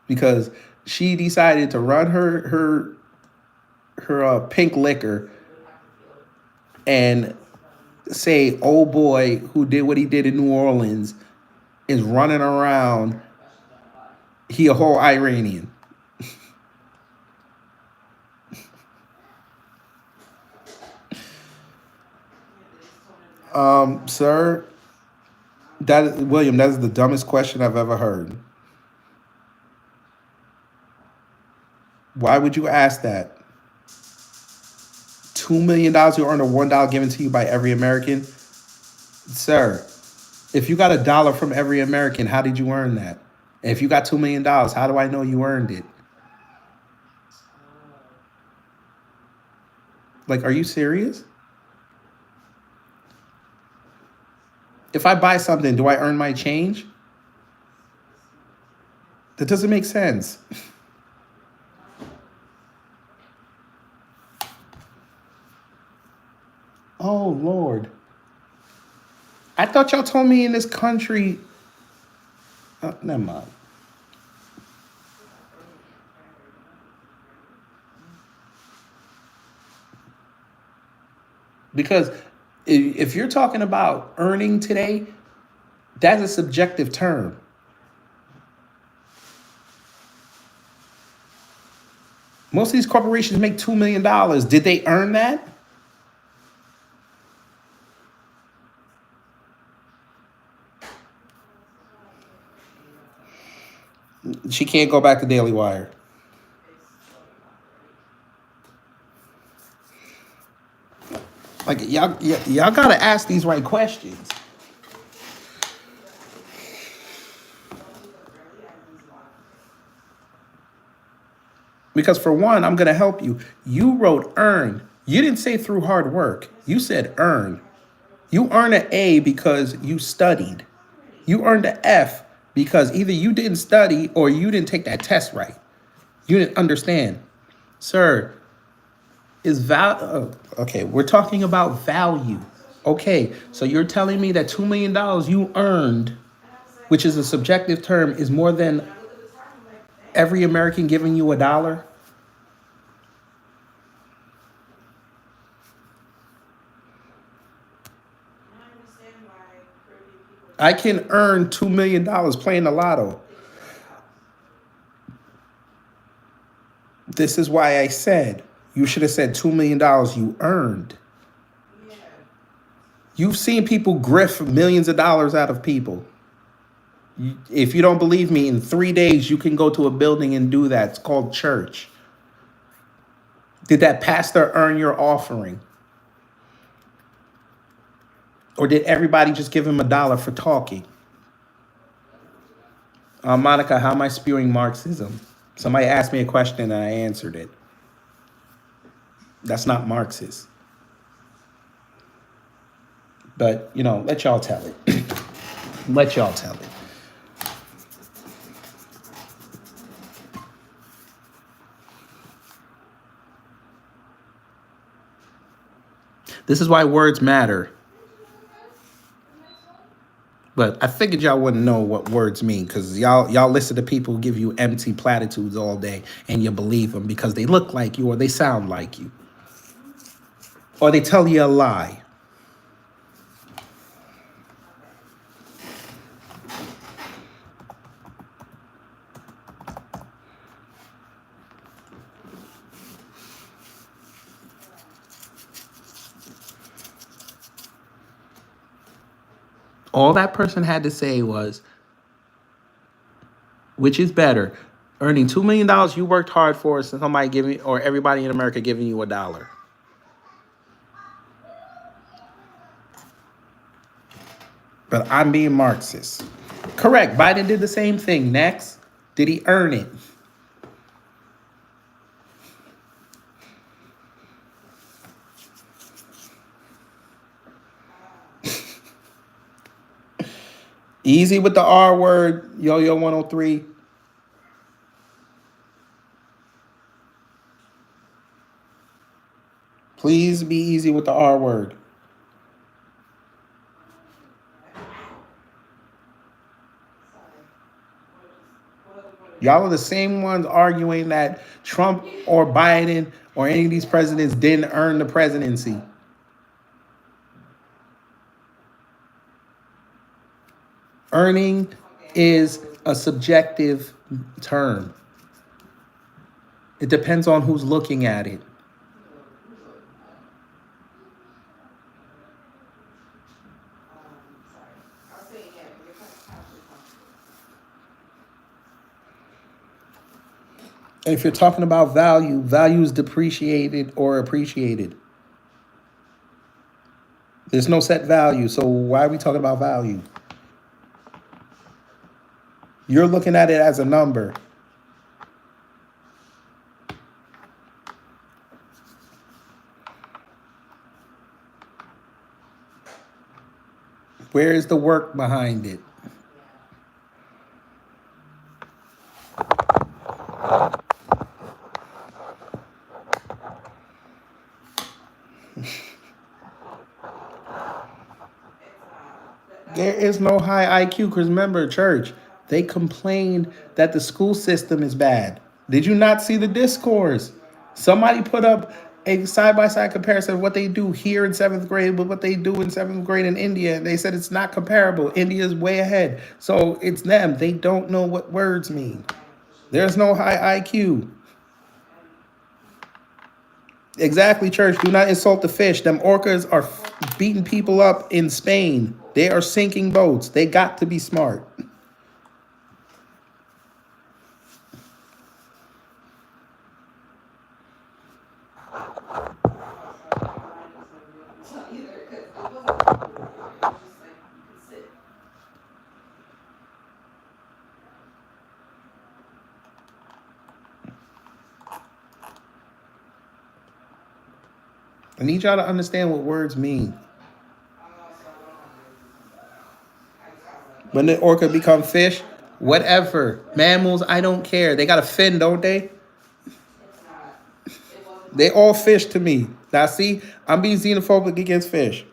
because she decided to run her pink liquor and say, "Oh boy, who did what he did in New Orleans is running around. He a whole Iranian." Sir, William, that is the dumbest question I've ever heard. Why would you ask that? $2 million you earn a $1 given to you by every American, sir. If you got $1 from every American, how did you earn that? And if you got $2 million, how do I know you earned it? Like, are you serious? If I buy something, do I earn my change? That doesn't make sense. Oh, Lord. I thought y'all told me in this country. Never mind. Because if you're talking about earning today, that's a subjective term. Most of these corporations make $2 million. Did they earn that? She can't go back to Daily Wire. Like, y'all gotta ask these right questions. Because for one, I'm gonna help you. You wrote earn. You didn't say through hard work. You said earn. You earned an A because you studied. You earned an F because either you didn't study or you didn't take that test right. You didn't understand. Sir, okay, we're talking about value. Okay, so you're telling me that $2 million you earned, which is a subjective term, is more than every American giving you $1? I can earn $2 million playing the lotto. This is why I said you should have said $2 million you earned. You've seen people grift millions of dollars out of people. If you don't believe me, in 3 days, you can go to a building and do that. It's called church. Did that pastor earn your offering? Or did everybody just give him $1 for talking? Monica, how am I spewing Marxism? Somebody asked me a question and I answered it. That's not Marxist. But, let y'all tell it. Let y'all tell it. This is why words matter. But I figured y'all wouldn't know what words mean because y'all listen to people who give you empty platitudes all day and you believe them because they look like you or they sound like you. Or they tell you a lie. All that person had to say was, which is better, earning $2 million you worked hard for, or somebody giving, or everybody in America giving you $1? But I'm being Marxist. Correct. Biden did the same thing. Next, did he earn it? Easy with the R word, Yo-Yo 103. Please be easy with the R word. Y'all are the same ones arguing that Trump or Biden or any of these presidents didn't earn the presidency. Earning is a subjective term. It depends on who's looking at it. And if you're talking about value, value is depreciated or appreciated. There's no set value, so why are we talking about value? You're looking at it as a number. Where is the work behind it? There is no high IQ because remember, church, they complained that the school system is bad. Did you not see the discourse? Somebody put up a side-by-side comparison of what they do here in 7th grade with what they do in 7th grade in India. And they said it's not comparable. India is way ahead. So it's them. They don't know what words mean. There's no high IQ. Exactly, church. Do not insult the fish. Them orcas are beating people up in Spain. They are sinking boats. They got to be smart. I need y'all to understand what words mean. When the orca become fish, whatever. Mammals, I don't care. They got a fin, don't they? They all fish to me. Now see, I'm being xenophobic against fish.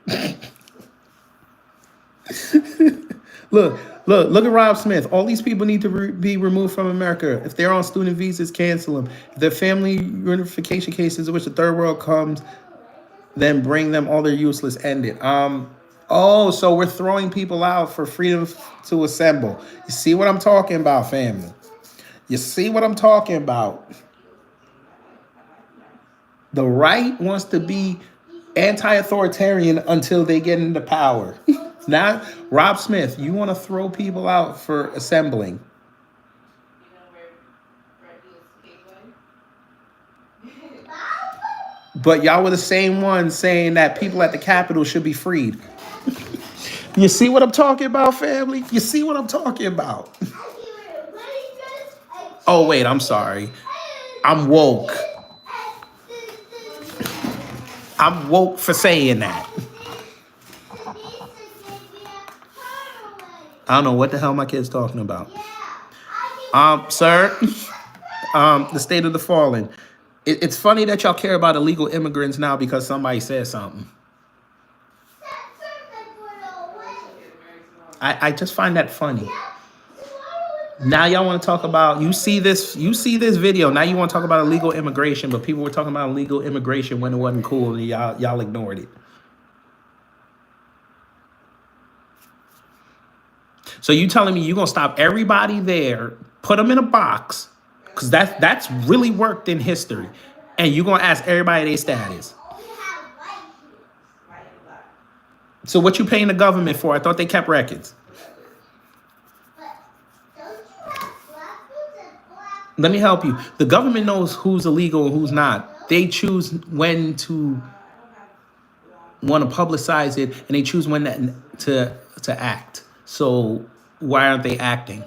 Look at Rob Smith. All these people need to be removed from America. If they're on student visas, cancel them. If their family reunification cases in which the third world comes, then bring them. All their useless ended. Oh, so we're throwing people out for freedom to assemble. You see what I'm talking about, family? You see what I'm talking about? The right wants to be anti-authoritarian until they get into power. Now, Rob Smith, you want to throw people out for assembling. But y'all were the same ones saying that people at the Capitol should be freed. You see what I'm talking about, family? You see what I'm talking about? Oh, wait, I'm sorry. I'm woke. I'm woke for saying that. I don't know what the hell my kid's talking about. Sir, the state of the fallen. It's funny that y'all care about illegal immigrants now because somebody said something. I just find that funny. Now y'all want to talk about, you see this video, now you want to talk about illegal immigration, but people were talking about illegal immigration when it wasn't cool and y'all ignored it. So you telling me you're going to stop everybody there, put them in a box, because that's really worked in history, and you're going to ask everybody their status. So what you paying the government for? I thought they kept records. Let me help you. The government knows who's illegal and who's not. They choose when to want to publicize it, and they choose when to act. So why aren't they acting?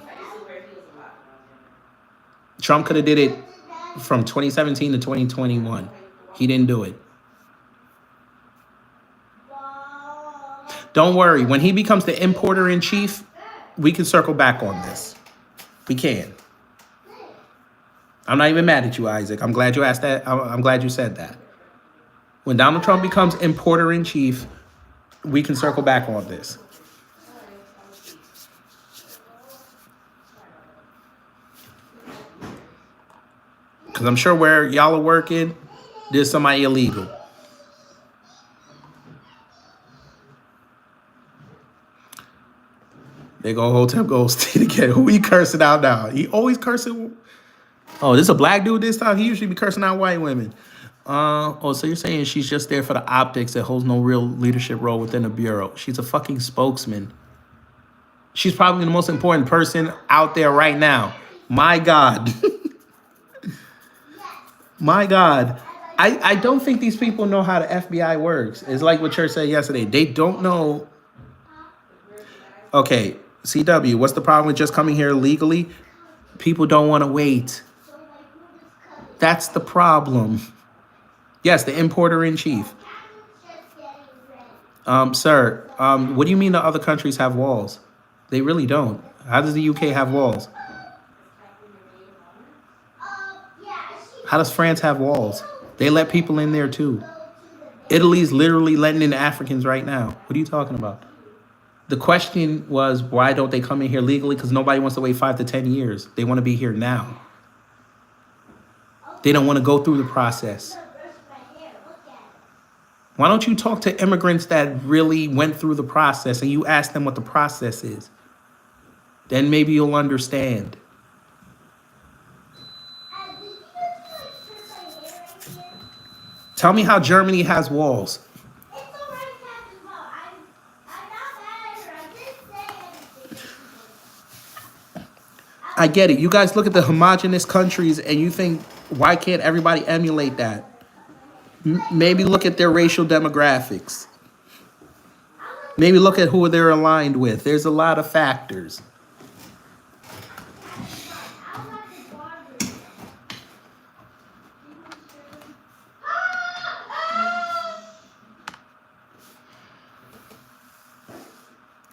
Trump could have did it from 2017 to 2021. He didn't do it. Don't worry. When he becomes the importer in chief, We can circle back on this. We can. I'm not even mad at you, Isaac. I'm glad you asked that. I'm glad you said that. When Donald Trump becomes importer in chief, we can circle back on this. Because I'm sure where y'all are working, there's somebody illegal. They go Hotep Gold again. Who he cursing out now? He always cursing. Oh, this is a black dude this time? He usually be cursing out white women. So you're saying she's just there for the optics that holds no real leadership role within the bureau. She's a fucking spokesman. She's probably the most important person out there right now. My God. My God. I don't think these people know how the FBI works. It's like what Church said yesterday. They don't know. Okay, CW, what's the problem with just coming here legally? People don't want to wait. That's the problem. Yes, the importer in chief. Sir, what do you mean the other countries have walls? They really don't. How does the UK have walls? How does France have walls? They let people in there too. Italy's literally letting in Africans right now. What are you talking about? The question was, why don't they come in here legally? Because nobody wants to wait 5 to 10 years. They want to be here now. They don't want to go through the process. Why don't you talk to immigrants that really went through the process and you ask them what the process is? Then maybe you'll understand. Tell me how Germany has walls. I get it. You guys look at the homogenous countries and you think, why can't everybody emulate that? Maybe look at their racial demographics. Maybe look at who they're aligned with. There's a lot of factors.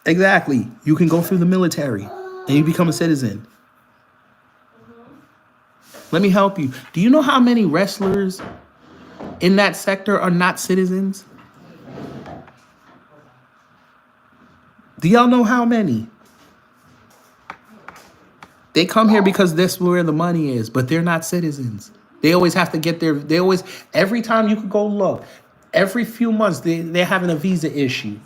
Exactly. You can go through the military and you become a citizen. Let me help you. Do you know how many wrestlers in that sector are not citizens? Do y'all know how many? They come here because that's where the money is, but they're not citizens. They always have to get every time you could go look, every few months, they're having a visa issue.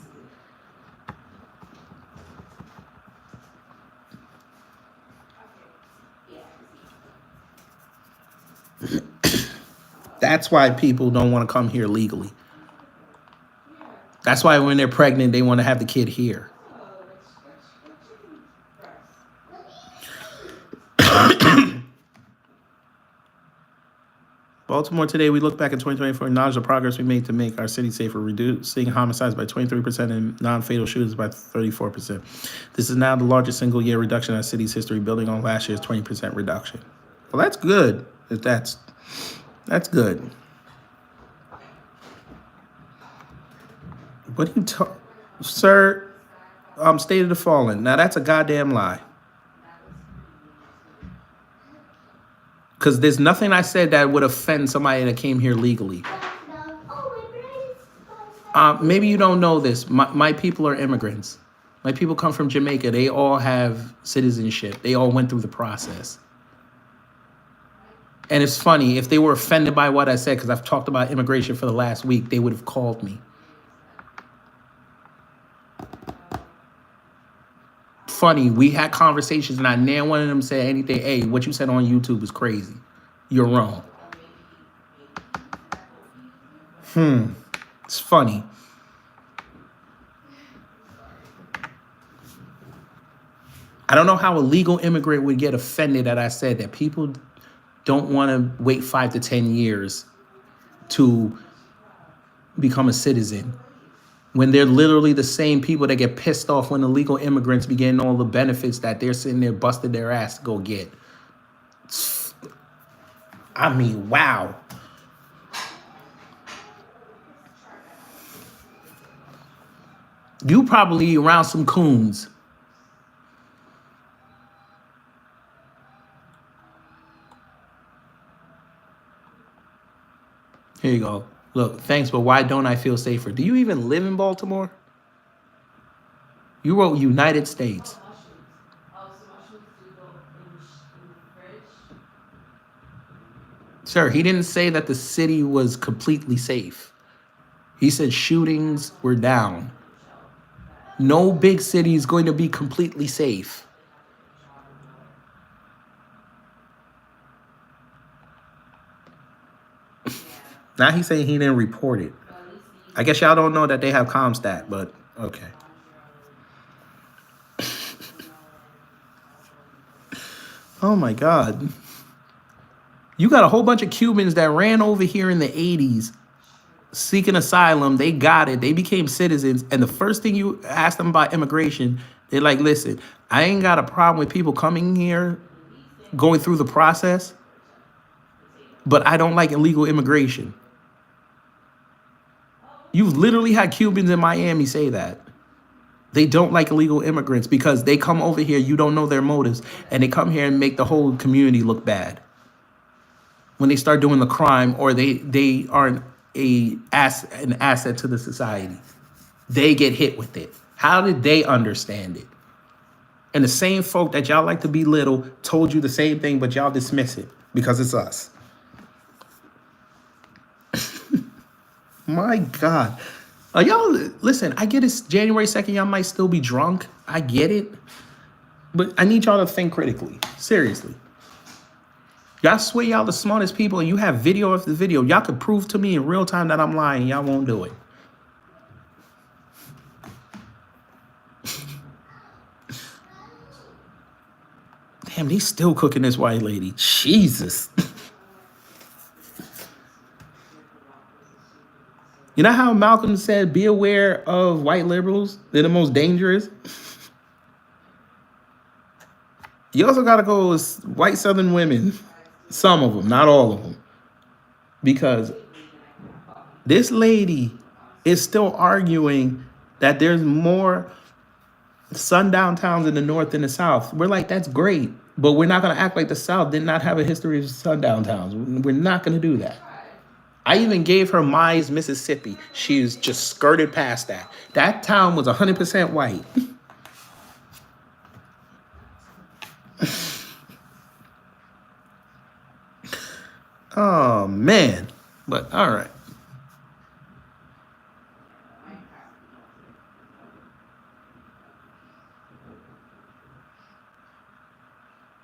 That's why people don't want to come here legally. That's why when they're pregnant, they want to have the kid here. Baltimore today, we look back at 2024 and acknowledge the progress we made to make our city safer, reducing homicides by 23% and non-fatal shootings by 34%. This is now the largest single-year reduction in our city's history, building on last year's 20% reduction. Well, that's good. That's good. What are you talking, sir? State of the Fallen. Now that's a goddamn lie. Because there's nothing I said that would offend somebody that came here legally. Maybe you don't know this. My people are immigrants. My people come from Jamaica. They all have citizenship. They all went through the process. And it's funny, if they were offended by what I said, because I've talked about immigration for the last week, they would have called me. Funny, we had conversations and I never one of them said anything. Hey, what you said on YouTube is crazy. You're wrong. It's funny. I don't know how a legal immigrant would get offended that I said that people don't want to wait 5 to 10 years to become a citizen, when they're literally the same people that get pissed off when illegal immigrants be getting all the benefits that they're sitting there busting their ass to go get. I mean, wow. You probably around some coons. Here you go. Look, thanks, but why don't I feel safer? Do you even live in Baltimore? You wrote United States. Sir, he didn't say that the city was completely safe. He said shootings were down. No big city is going to be completely safe. Now he's saying he didn't report it. I guess y'all don't know that they have Comstat, but okay. Oh my God. You got a whole bunch of Cubans that ran over here in the 80s seeking asylum. They got it. They became citizens. And the first thing you ask them about immigration, they're like, listen, I ain't got a problem with people coming here, going through the process, but I don't like illegal immigration. You literally had Cubans in Miami say that. They don't like illegal immigrants because they come over here, you don't know their motives, and they come here and make the whole community look bad. When they start doing the crime or they aren't an asset to the society, they get hit with it. How did they understand it? And the same folk that y'all like to belittle told you the same thing, but y'all dismiss it because it's us. My God. Y'all, listen, I get it's January 2nd. Y'all might still be drunk. I get it. But I need y'all to think critically. Seriously. Y'all swear y'all the smartest people and you have video after video. Y'all could prove to me in real time that I'm lying. Y'all won't do it. Damn, they still cooking this white lady. Jesus. You know how Malcolm said, be aware of white liberals? They're the most dangerous. You also got to go with white Southern women. Some of them, not all of them. Because this lady is still arguing that there's more sundown towns in the North than the South. We're like, that's great. But we're not going to act like the South did not have a history of sundown towns. We're not going to do that. I even gave her Mize, Mississippi. She's just skirted past that. That town was 100% white. Oh, man. But all right.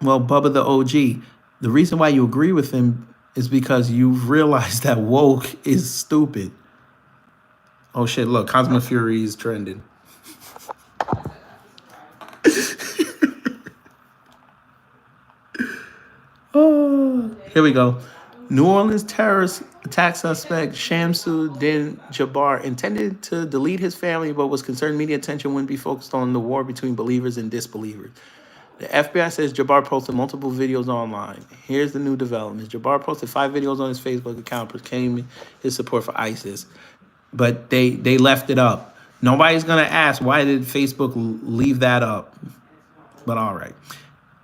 Well, Bubba the OG, the reason why you agree with him is because you've realized that woke is stupid. Oh, shit, look, Cosmo Fury is trending. Oh, here we go. New Orleans terrorist attack suspect Shamsuddin Jabbar intended to delete his family, but was concerned media attention wouldn't be focused on the war between believers and disbelievers. The FBI says Jabbar posted multiple videos online. Here's the new developments. Jabbar posted 5 videos on his Facebook account proclaiming his support for ISIS, but they left it up. Nobody's going to ask, why did Facebook leave that up? But all right.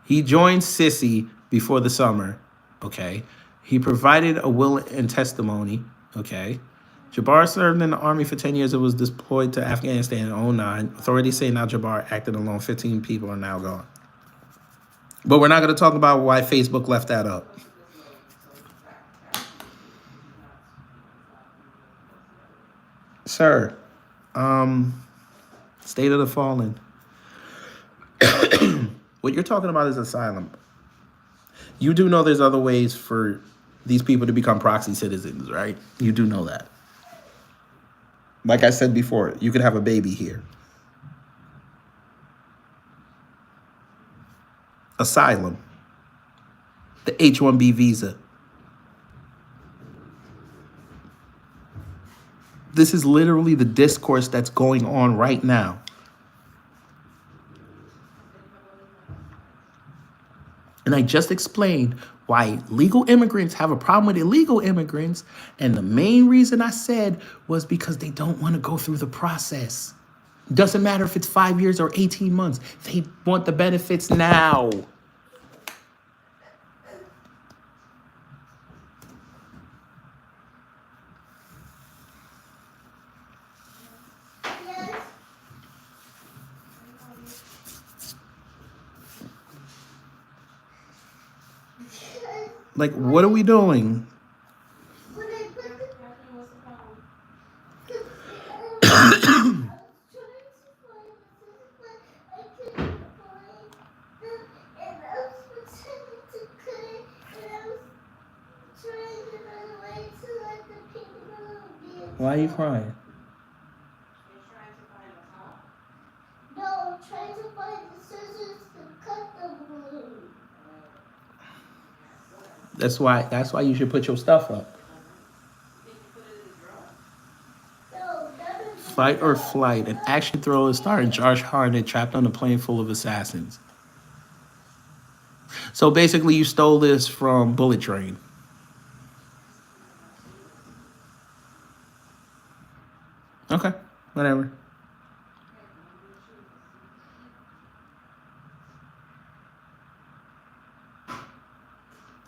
He joined Sissy before the summer, okay? He provided a will and testimony, okay? Jabbar served in the army for 10 years and was deployed to Afghanistan in 2009. Authorities say now Jabbar acted alone. 15 people are now gone. But we're not going to talk about why Facebook left that up. Sir, State of the Fallen. What you're talking about is asylum. You do know there's other ways for these people to become proxy citizens, right? You do know that. Like I said before, you could have a baby here. Asylum. The H-1B visa. This is literally the discourse that's going on right now. And I just explained why legal immigrants have a problem with illegal immigrants. And the main reason I said was because they don't want to go through the process. Doesn't matter if it's 5 years or 18 months. They want the benefits now. Like, what are we doing? Why are you crying? No, I'm trying to find the scissors to cut the balloon. That's why you should put your stuff up. No, that is Fight or Flight, an action thriller starring Josh Hartnett trapped on a plane full of assassins. So basically, you stole this from Bullet Train. Okay, whatever.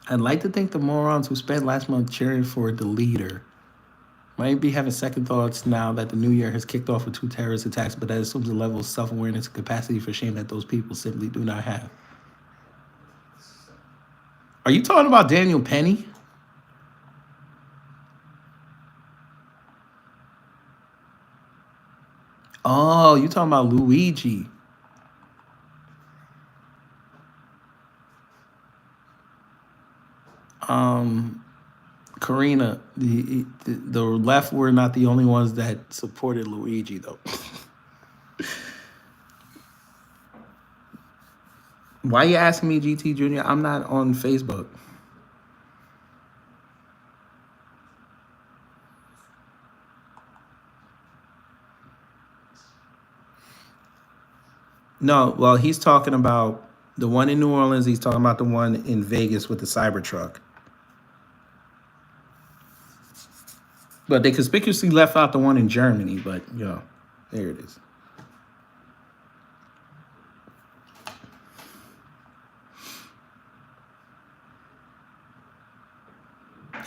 I'd like to think the morons who spent last month cheering for the leader might be having second thoughts now that the new year has kicked off with 2 terrorist attacks, but that assumes a level of self-awareness and capacity for shame that those people simply do not have. Are you talking about Daniel Penny? Oh, you talking about Luigi. Karina, the left were not the only ones that supported Luigi, though. Why you asking me, GT Jr.? I'm not on Facebook. No, well, he's talking about the one in New Orleans. He's talking about the one in Vegas with the Cybertruck. But they conspicuously left out the one in Germany, but, you know, there it is.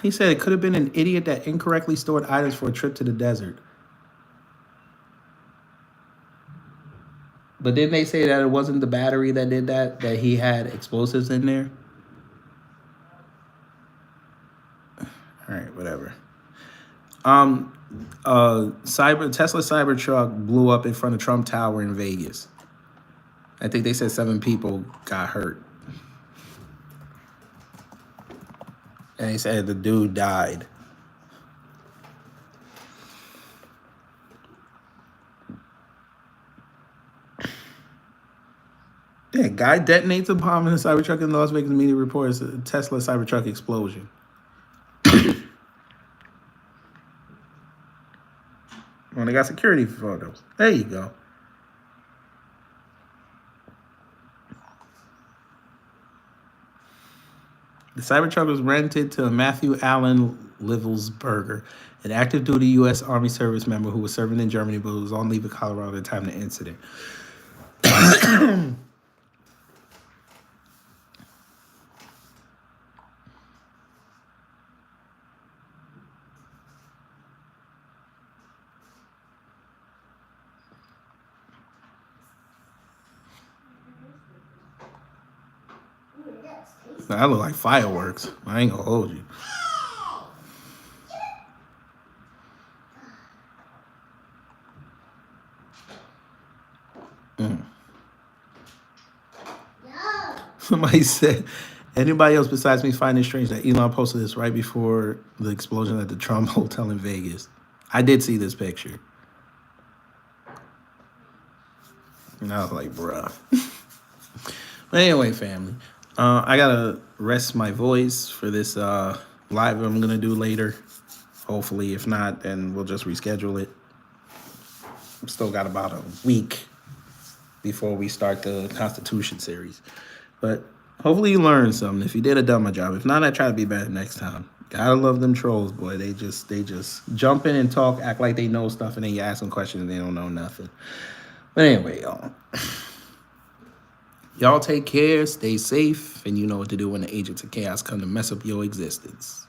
He said it could have been an idiot that incorrectly stored items for a trip to the desert. But didn't they say that it wasn't the battery that did that he had explosives in there? All right, whatever. Tesla Cybertruck blew up in front of Trump Tower in Vegas. I think they said 7 people got hurt. And they said the dude died. Yeah, guy detonates a bomb in a Cybertruck in Las Vegas. Media reports a Tesla Cybertruck explosion. Well, they got security photos. There you go. The Cybertruck was rented to Matthew Allen Livelsberger, an active duty U.S. Army service member who was serving in Germany but was on leave in Colorado at the time of the incident. That look like fireworks. I ain't gonna hold you. Somebody said, anybody else besides me find it strange that Elon posted this right before the explosion at the Trump Hotel in Vegas? I did see this picture. And I was like, bruh. But anyway, family, I gotta rest my voice for this live I'm gonna do later. Hopefully, if not, then we'll just reschedule it. Still got about a week before we start the Constitution series. But hopefully you learned something. If you did, I done my job. If not, I try to be better next time. Gotta love them trolls, boy. They just jump in and talk, act like they know stuff, and then you ask them questions and they don't know nothing. But anyway, y'all take care, stay safe, and you know what to do when the agents of chaos come to mess up your existence.